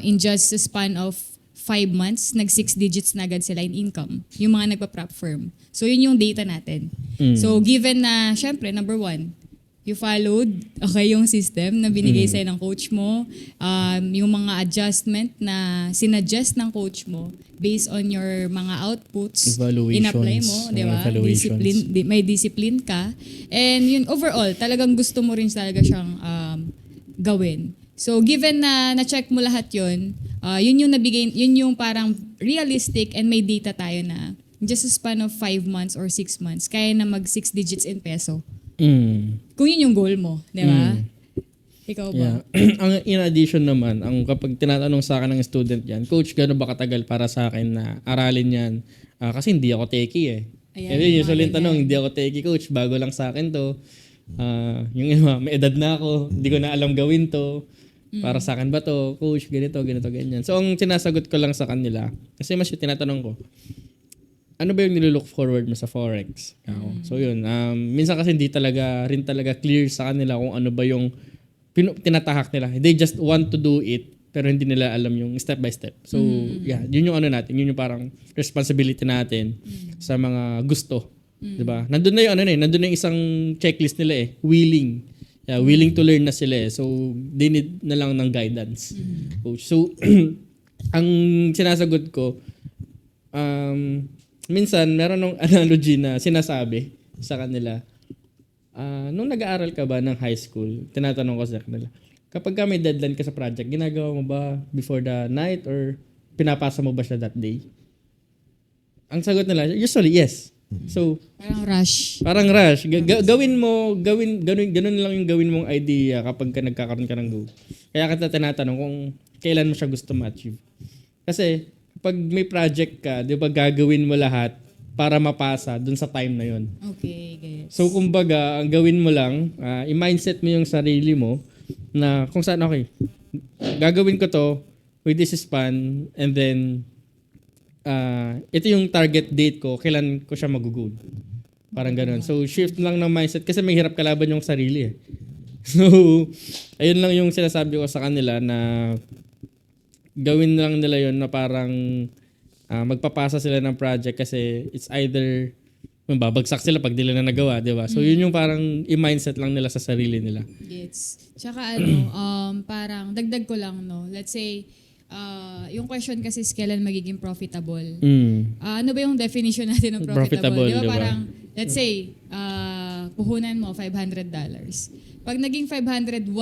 in just a span of 5 months, nag 6 digits na agad sila in income. Yung mga nagpa-prop firm. So, yun yung data natin. So, given na, syempre, number 1, you followed yung system na binigay sa'yo ng coach mo, yung mga adjustment na sinuggest ng coach mo based on your mga outputs, in-apply mo, di ba? May discipline ka. And yun, overall, talagang gusto mo rin talaga siyang gawin. So, given na na-check mo lahat yun, yun yung nabigay, yun yung parang realistic and may data tayo na just a span of 5 months or 6 months, kaya na mag 6 digits in peso. Kung yun yung goal mo, di ba? Ikaw ba? Ang in addition naman, ang kapag tinatanong sa akin ng student yan, coach, gano'n ba katagal para sa akin na aralin yan? Kasi hindi ako techie eh. Ayan, usually yung tanong, hindi ako techie, coach, bago lang sa akin to. Yung may edad na ako, hindi ko na alam gawin to. Para sa akin ba to, coach, ganito, ganyan. So, ang sinasagot ko lang sa kanila, kasi mas yung tinatanong ko, ano ba yung nilook forward mo sa Forex? So, yun. Minsan kasi hindi talaga clear sa kanila kung ano ba yung tinatahak nila. They just want to do it, pero hindi nila alam yung step by step. So, yeah, yun yung ano natin. Yun yung parang responsibility natin sa mga gusto. Diba? Nandun na yung nandun na yung isang checklist nila eh. Willing to learn na sila eh. So, they need na lang ng guidance. So, ang sinasagot ko, minsan, meron ng analogy na sinasabi sa kanila. Nung nag-aaral ka ba ng high school, tinatanong ko sa kanila, kapag ka may deadline ka sa project, ginagawa mo ba before the night or pinapasa mo ba siya that day? Ang sagot nila, usually yes. So, Parang rush. Gawin mo, ganun lang yung gawin mong idea kapag ka nagkakaroon ka ng goal. Kaya kita tinatanong kung kailan mo siya gusto ma-achieve. Kasi, pag may project ka, di ba gagawin mo lahat para mapasa dun sa time na yon. Okay, gets. So kumbaga, ang gawin mo lang, i-mindset mo yung sarili mo na kung saan, okay, gagawin ko to with this span and then ito yung target date ko, kailan ko siya mag-goal. Parang ganun. So shift lang ng mindset kasi may hirap kalaban yung sarili eh. So ayun lang yung sinasabi ko sa kanila na gawin lang nila yun na parang magpapasa sila ng project kasi it's either babagsak sila pag di nila nagawa, di ba? So yun yung parang i-mindset lang nila sa sarili nila. Gets. Tsaka parang dagdag ko lang, no? Let's say, yung question kasi is kailan magiging profitable. Ano ba yung definition natin ng profitable? Di ba parang, let's say, puhunan mo $500. Pag naging $501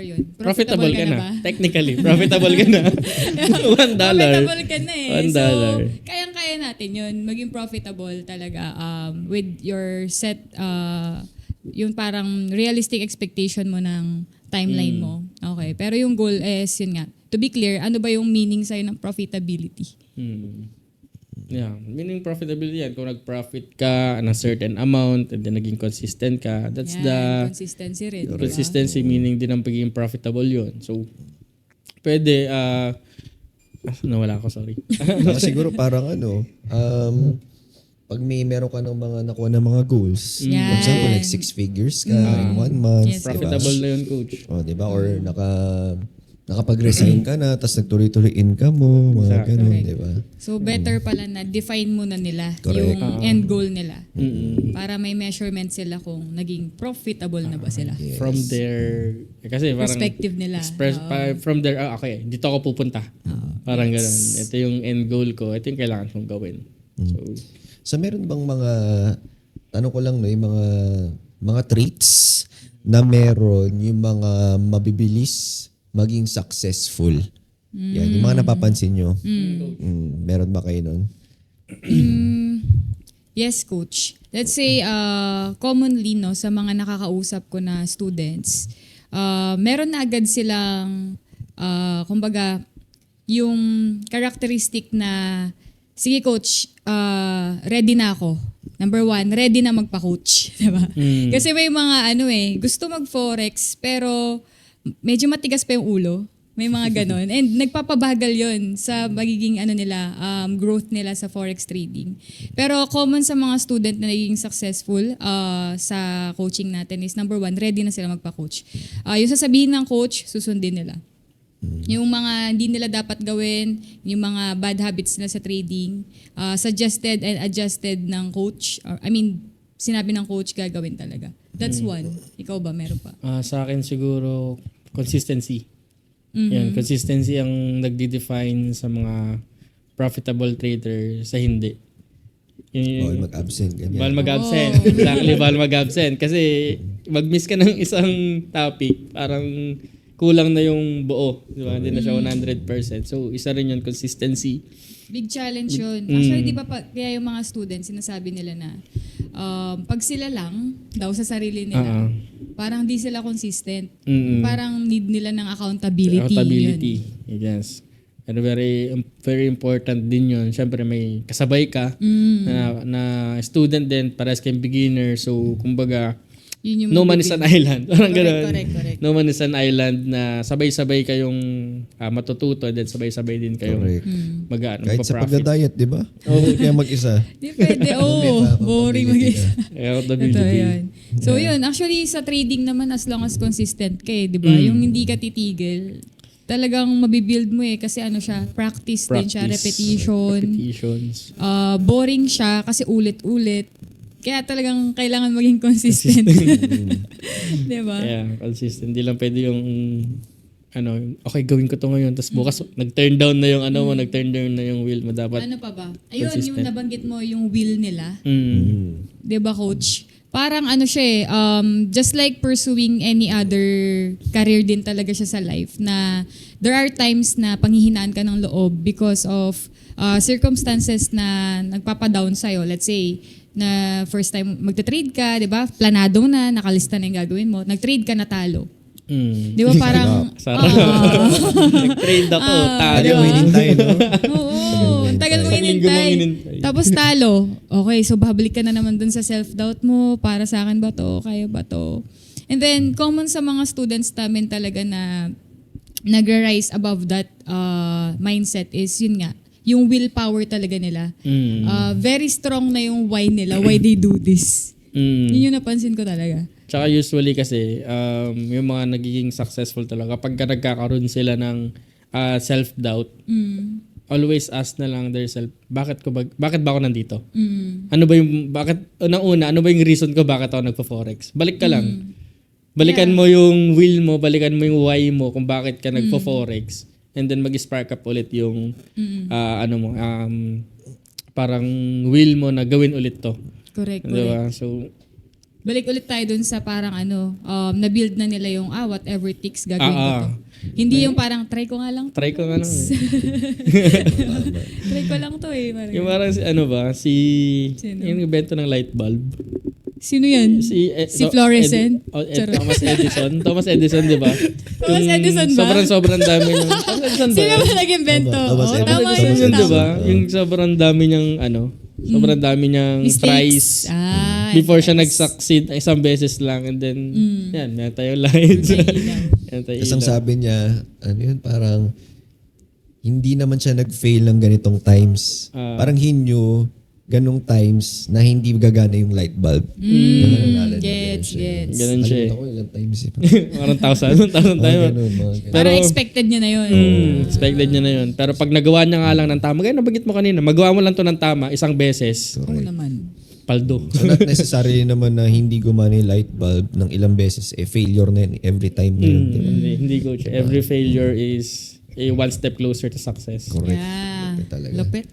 yun, profitable ka na ba? Technically, profitable ka na. $1. Profitable ka na eh. $1. So, kayang-kaya natin yun, maging profitable talaga with your set, yung parang realistic expectation mo ng timeline mo. Okay. Pero yung goal is, yun nga, to be clear, ano ba yung meaning sa'yo ng profitability? Yeah, meaning profitability yan. Kung nag-profit ka ng certain amount and then naging consistent ka, that's the consistency rin. consistency, meaning din ang pagiging profitable yun. So, pwede, nawala ako, sorry. Siguro parang pag meron ka ng mga nakuha ng mga goals, for example, like 6 figures ka in 1 month. Yes, Profitable na yun, coach. Oh, di ba? Or nakapag-resign ka na, tapos nagtuloy-tuloy income mo, mga ganun, di ba? So, better pala na define muna nila Correct. yung end goal nila. Para may measurement sila kung naging profitable na ba sila. From their, kasi parang, Perspective nila. from their, okay, dito ako pupunta. Parang ganun. Ito yung end goal ko. Ito yung kailangan kong gawin. So meron bang mga, tanong ko lang, no, yung mga traits na meron yung mga mabibilis maging successful? Yan, yung mga napapansin nyo. Meron ba kayo nun? Yes, coach. Let's say, commonly, no, sa mga nakakausap ko na students, meron na agad silang, kumbaga, yung characteristic na, sige coach, ready na ako. Number 1, ready na magpa-coach. Diba? Kasi may mga gusto mag-forex pero medyo matigas pa yung ulo. May mga ganon. And nagpapabagal yon sa magiging growth nila sa forex trading. Pero common sa mga student na naging successful sa coaching natin is number 1, ready na sila magpa-coach. Yung sasabihin ng coach, susundin nila. Yung mga hindi nila dapat gawin, yung mga bad habits nila sa trading, suggested and adjusted ng coach. Sinabi ng coach, gagawin talaga. That's one. Ikaw ba, meron pa? Sa akin siguro, consistency. Yan, consistency ang nagde-define sa mga profitable trader sa hindi. Bawal mag-absent. Ganyan. Bawal mag-absent. Exactly, bawal mag-absent. Kasi mag-miss ka ng isang topic, parang kulang na yung buo. Diba? Hindi na siya 100%. So, isa rin yun, consistency. Big challenge yun. Actually, di ba kaya yung mga students, sinasabi nila na pag sila lang daw sa sarili nila, parang di sila consistent. Parang need nila ng accountability. Accountability. Yun. Yes. And very important din yun. Siyempre may kasabay ka na student din, parehas kayong beginner. So, kumbaga, Yun yung no man is an island. Parang ganun. Correct. No man is an island na sabay-sabay kayong matututo and then sabay-sabay din kayong mag-ano. Kahit sa magpa-profit. pagda-diet, di ba? Kaya mag-isa. Di pwede. Boring mag-isa. Accountability. Ito, yun. So yun, actually sa trading naman as long as consistent ka di ba? Yung hindi ka titigil, talagang mabibuild mo kasi siya, practice din siya, Repetitions. Boring siya kasi ulit-ulit. Kaya talagang kailangan maging consistent. Di ba? Yeah, consistent. Hindi lang pwede yung okay, gawin ko to ngayon. Tapos bukas, nag-turn down na yung nag-turn down na yung will mo. Dapat Ano pa ba? Ayun, consistent. yung nabanggit mo, yung will nila. Di ba, coach? Parang siya just like pursuing any other career din talaga siya sa life na there are times na panghihinaan ka ng loob because of circumstances na nagpapadown sa'yo. Let's say, na first time magte-trade ka, di ba? Planado na, nakalista na yung gagawin mo. Nag-trade ka, natalo. Di ba parang, Sarap. Nag-trade ako. Tagal diba? mo hinintay, no? oo, ang tagal mo Isang linggo mong inintay. inintay. Tapos talo. Okay, so babalik ka na naman dun sa self-doubt mo. Para sa akin ba to? Kaya ba to? And then, common sa mga students namin talaga na nag-rise above that mindset is yun nga, yung willpower talaga nila. Very strong na yung why nila, why they do this. Yun yung napansin ko talaga. Tsaka usually kasi, yung mga nagiging successful talaga, kapag nagkakaroon sila ng self-doubt, always ask na lang their self, bakit ba ako nandito? Ano ba yung, ano ba yung reason ko bakit ako nagpo-forex? Balik ka lang. Balikan mo yung will mo, balikan mo yung why mo kung bakit ka nagpo-forex. And then mag-spark up ulit yung, parang will mo na gawin ulit to. Correct, Diba? correct. So, Balik ulit tayo dun sa parang na-build na nila yung, whatever it takes, gagawin ko to. Hindi yung parang, try ko nga lang to. try ko nga lang. Try ko lang to eh. Parang, Yung parang Sino? yung invento ng light bulb. sino yan? Si Fluorescent? Charot. Thomas Edison, di ba? Thomas Edison ba? Sobrang dami ng Thomas Edison ba? Sino ba nag-invento? Thomas Edison. Tama Edison yun. yun, di Tama. ba? Yung sobrang dami niyang sobrang dami niyang tries. Mistakes. Before siya yes. nag-succeed isang beses lang and then yan, meron tayong lights. Meron tayong Kasi ang ilaw. sabi niya, parang hindi naman siya nag-fail ng ganitong times. Parang he knew ganong times na hindi gagana yung light bulb. Gets. Ganun siya eh. Ako ilang times eh. Parang 1,000 tayo. Ganun, mga ganun. Parang expected niya na yun. Expected niya na yun. Pero pag nagawa niya nga lang ng tama, gaya nabagit mo kanina, magawa mo lang to ng tama isang beses, Oo naman. paldo. So not necessarily naman na hindi gumana yung light bulb ng ilang beses, failure na yun every time na yun. di ba? Hindi coach. Every failure is a one step closer to success. Correct. Yeah. Correct talaga. Lupit.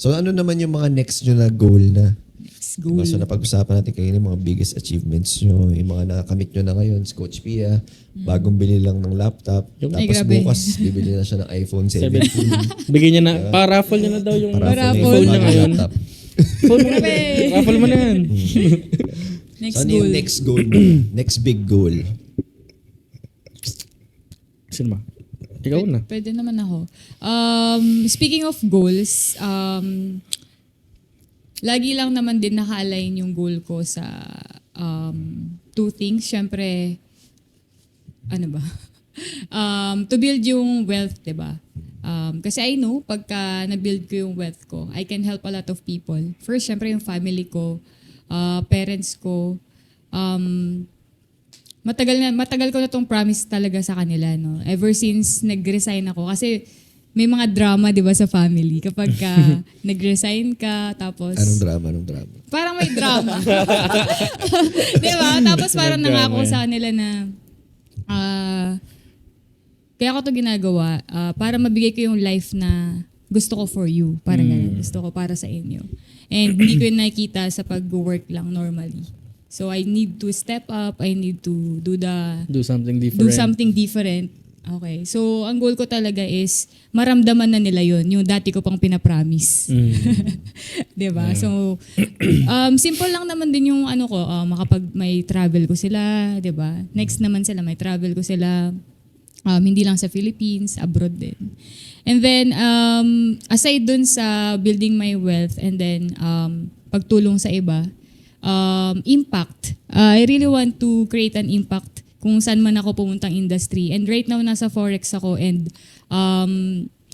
So ano naman yung mga next nyo na goal na? Next Diba? goal. So napag-usapan natin kayo ng mga biggest achievements nyo, yung mga nakakamit nyo na ngayon, si Coach Pia, bagong bili lang ng laptop, Ay, tapos grabe. bukas bibili na siya ng iPhone 17. Bigyan niya na, pa-raffle niya na daw yung Para phone niya ngayon. laptop. Phone mo na. Raffle mo na yan. Next So ano goal. yung next goal mo? Next big goal? Sino ba? Ikaw na. Pwede naman ako. Speaking of goals, lagi lang naman din naka-align yung goal ko sa two things. Siyempre, ano ba? To build yung wealth, diba? Kasi I know, pagka na-build ko yung wealth ko, I can help a lot of people. First, siyempre yung family ko, parents ko, matagal ko na tong promise talaga sa kanila, no? Ever since nag-resign ako. Kasi may mga drama, di ba, sa family. Kapag ka nag-resign ka, tapos... Anong drama? Parang may drama. di ba? Tapos parang May drama nangako yan. sa kanila na... kaya ko to ginagawa para mabigay ko yung life na gusto ko for you. Parang ganun. Gusto ko para sa inyo. And hindi ko yun nakikita sa pag-work lang normally. So I need to step up. I need to do something different. do something different. Okay. So ang goal ko talaga is maramdaman na nila yun. Yung dati ko pang pinapromise. Diba? So simple lang naman din yung ano ko. Makapag may travel ko sila. Diba? Next naman sila, may travel ko sila. Hindi lang sa Philippines, abroad din. And then, aside dun sa building my wealth and then pagtulong sa iba, impact. I really want to create an impact kung saan man ako pumuntang industry. And right now, nasa Forex ako and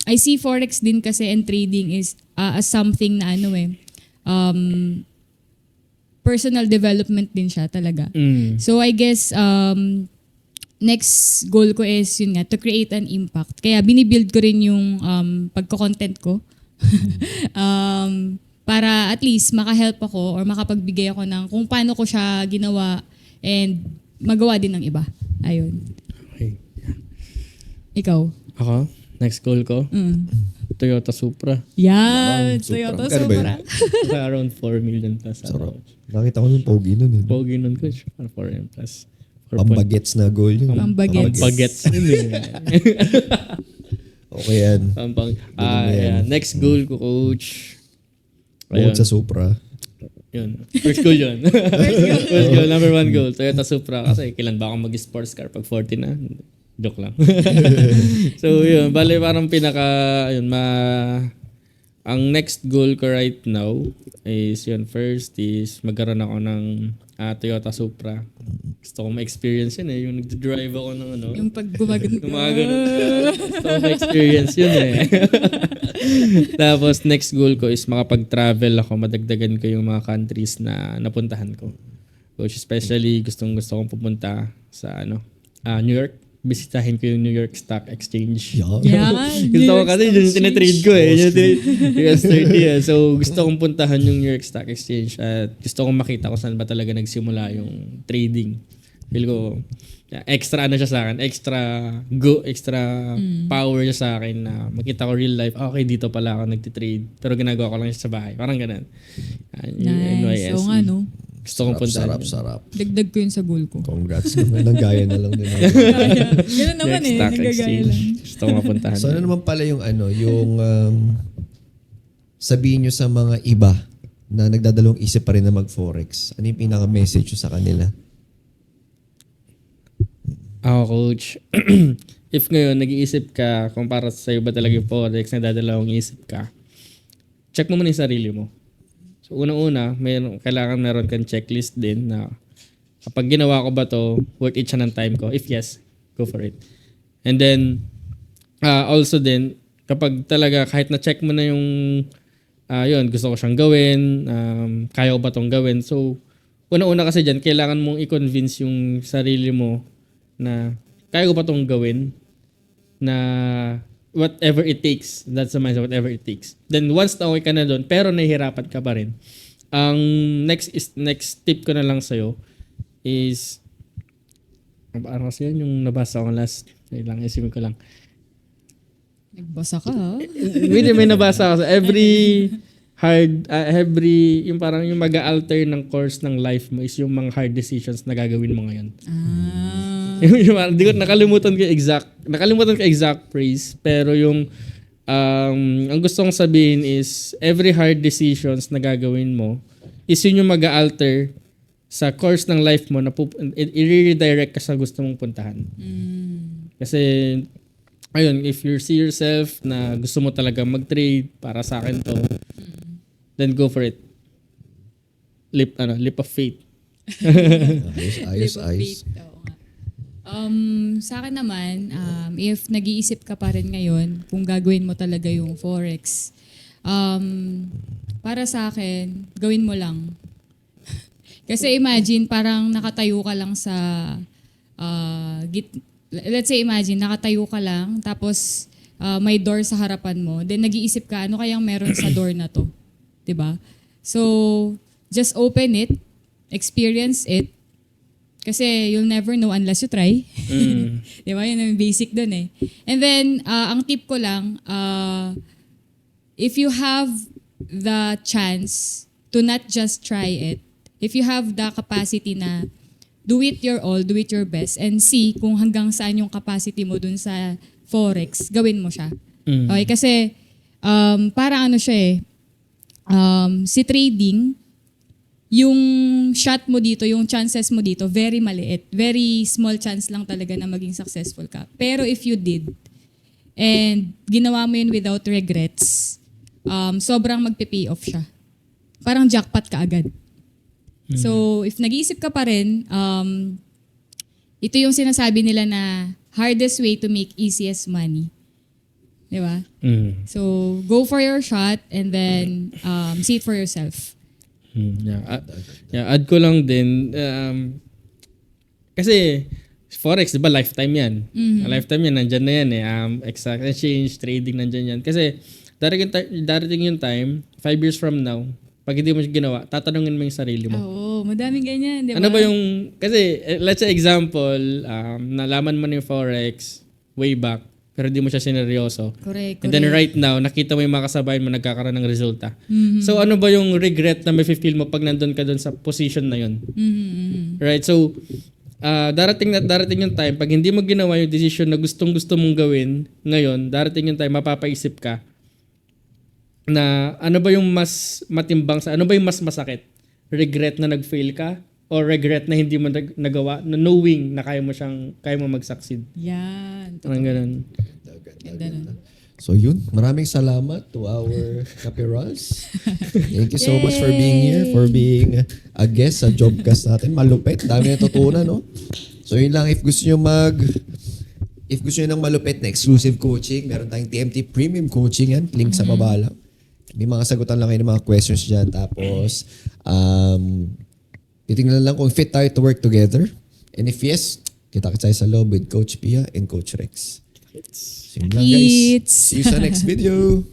I see Forex din kasi and trading is as something na personal development din siya talaga. So I guess next goal ko is yun nga, to create an impact. Kaya binibuild ko rin yung pagko-content ko. Para at least makahelp ako or makapagbigay ako ng kung paano ko siya ginawa and magawa din ng iba. Ayun. Okay. Ikaw? Ako? Next goal ko? Toyota Supra. Yan! Supra. Toyota Magkano ba yun? Supra. Around 4 million plus. Sarap. Nakita ko yung pogi nun. Eh. Pogi nun ko. 4 million plus. Pambagets na goal yun. Pambagets. Pagets. Okay yan. Next goal ko, coach. Bukod sa Supra. Yun. First goal yun. First goal, number 1 goal. Toyota Supra. Kasi kailan ba akong mag-sports car pag 40 na? Joke lang. So yun, bale parang ang next goal ko right now is yun, first is magkaroon ako ng Toyota Supra. Gusto ko ma-experience yun yung nag-drive ako ng Yung pag gumagano. Gusto ko ma-experience yun Tapos next goal ko is makapag-travel ako, madagdagan ko yung mga countries na napuntahan ko. Which especially gusto kong pupunta sa New York. Bisitahin ko yung New York Stock Exchange. Yan. Gusto ko kasi yung tinatrade ko yung US 30 So gusto kong puntahan yung New York Stock Exchange at gusto kong makita kung saan ba talaga nagsimula yung trading. Feel ko extra siya sa akin, extra power siya sa akin na makita ko real life. Okay, dito pala ako nagtitrade pero ginagawa ko lang siya sa bahay. Parang ganun. Nice. So nga no. Gusto kong puntahan. Sarap. Dagdag ko yun sa goal ko. Congrats naman. Nanggaya na lang din. Ganun naman nagagaya lang. Gusto kong mapuntahan. So ano naman pala yung sabihin nyo sa mga iba na nagdadalawang isip pa rin na mag-forex? Ano yung pinaka-message nyo sa kanila? Ako, coach. If ngayon nag-iisip ka kung para sa'yo ba talaga yung forex, nagdadalawang isip ka, check mo muna yung sarili mo. So unang-una, kailangan meron kang checklist din na kapag ginawa ko ba to, worth it siya ng time ko? If yes, go for it. And then, also din, kapag talaga kahit na-check mo na yung gusto ko siyang gawin, kaya ko ba tong gawin? So, una-una kasi dyan, kailangan mong i-convince yung sarili mo na kaya ko ba tong gawin na whatever it takes. That's the mindset, whatever it takes. Then once na okay ka na doon, pero nahihirapan ka pa rin, ang next tip ko na lang sa'yo is, ano kasi yan yung nabasa ko last, isipin ko lang. Nagbasa ka ha? May nabasa ako. Yung parang yung mag-alter ng course ng life mo is yung mga hard decisions na gagawin mo ngayon. Nakalimutan ko exact phrase, pero yung ang gusto kong sabihin is every hard decisions na gagawin mo is yun yung mag-alter sa course ng life mo na i-redirect ka sa gusto mong puntahan. Kasi ayun, if you see yourself na gusto mo talaga mag-trade, para sa akin to, then go for it. Leap of faith. Ayos. Sa akin naman, if nag-iisip ka pa rin ngayon kung gagawin mo talaga yung forex, para sa akin, gawin mo lang. Kasi imagine, parang nakatayo ka lang sa let's say imagine, nakatayo ka lang, tapos may door sa harapan mo, then nag-iisip ka, ano kayang meron sa door na to? 'Di ba? So, just open it, experience it, kasi you'll never know unless you try. Di ba? Yun yung basic dun eh. And then, ang tip ko lang, if you have the chance to not just try it, if you have the capacity na do it your all, do it your best, and see kung hanggang saan yung capacity mo dun sa forex, gawin mo siya. Okay? Kasi, parang ano siya eh, si trading, yung shot mo dito, yung chances mo dito, very maliit. Very small chance lang talaga na maging successful ka. Pero if you did, and ginawa mo yun without regrets, sobrang magpe-pay off siya. Parang jackpot ka agad. So, if nag-iisip ka pa rin, ito yung sinasabi nila na hardest way to make easiest money. Di ba? So, go for your shot and then see it for yourself. Add ko lang din, kasi forex, di ba, lifetime yan. Lifetime yan, nandyan na yan eh. Exact exchange, trading, nandyan yan. Kasi darating yung time, 5 years from now, pag hindi mo siya ginawa, tatanungin mo yung sarili mo. Oo, madaming ganyan, di ba? Ano ba yung, kasi let's say example, nalaman mo na yung forex way back, pero di mo siya sineryoso. Correct. And then right now, nakita mo yung mga kasabayan mo nagkakaroon ng resulta. So ano ba yung regret na may feel mo pag nandun ka dun sa position na yun? Right? So, darating yung time, pag hindi mo ginawa yung decision na gustong-gusto mong gawin ngayon, darating yung time, mapapaisip ka na ano ba yung mas matimbang ano ba yung mas masakit? regret na nag-fail ka or regret na hindi mo nagawa, na knowing na kaya mo mag-succeed. Yan. Parang ganun. Ganda nun. So yun, maraming salamat to our Capirals. Thank you so much for being here, for being a guest sa Jobcast natin. Malupit, dami natutunan, no? So yun lang, if gusto nyo ng malupit na exclusive coaching, meron tayong TMT Premium Coaching yan, link sa baba lang. May mga sagutan lang kayo ng mga questions dyan. Tapos, titingnan lang kung fit tayo to work together. And if yes, kita-kita sa loob with Coach Pia and Coach Rex. So yun lang, guys. It's- See you sa next video.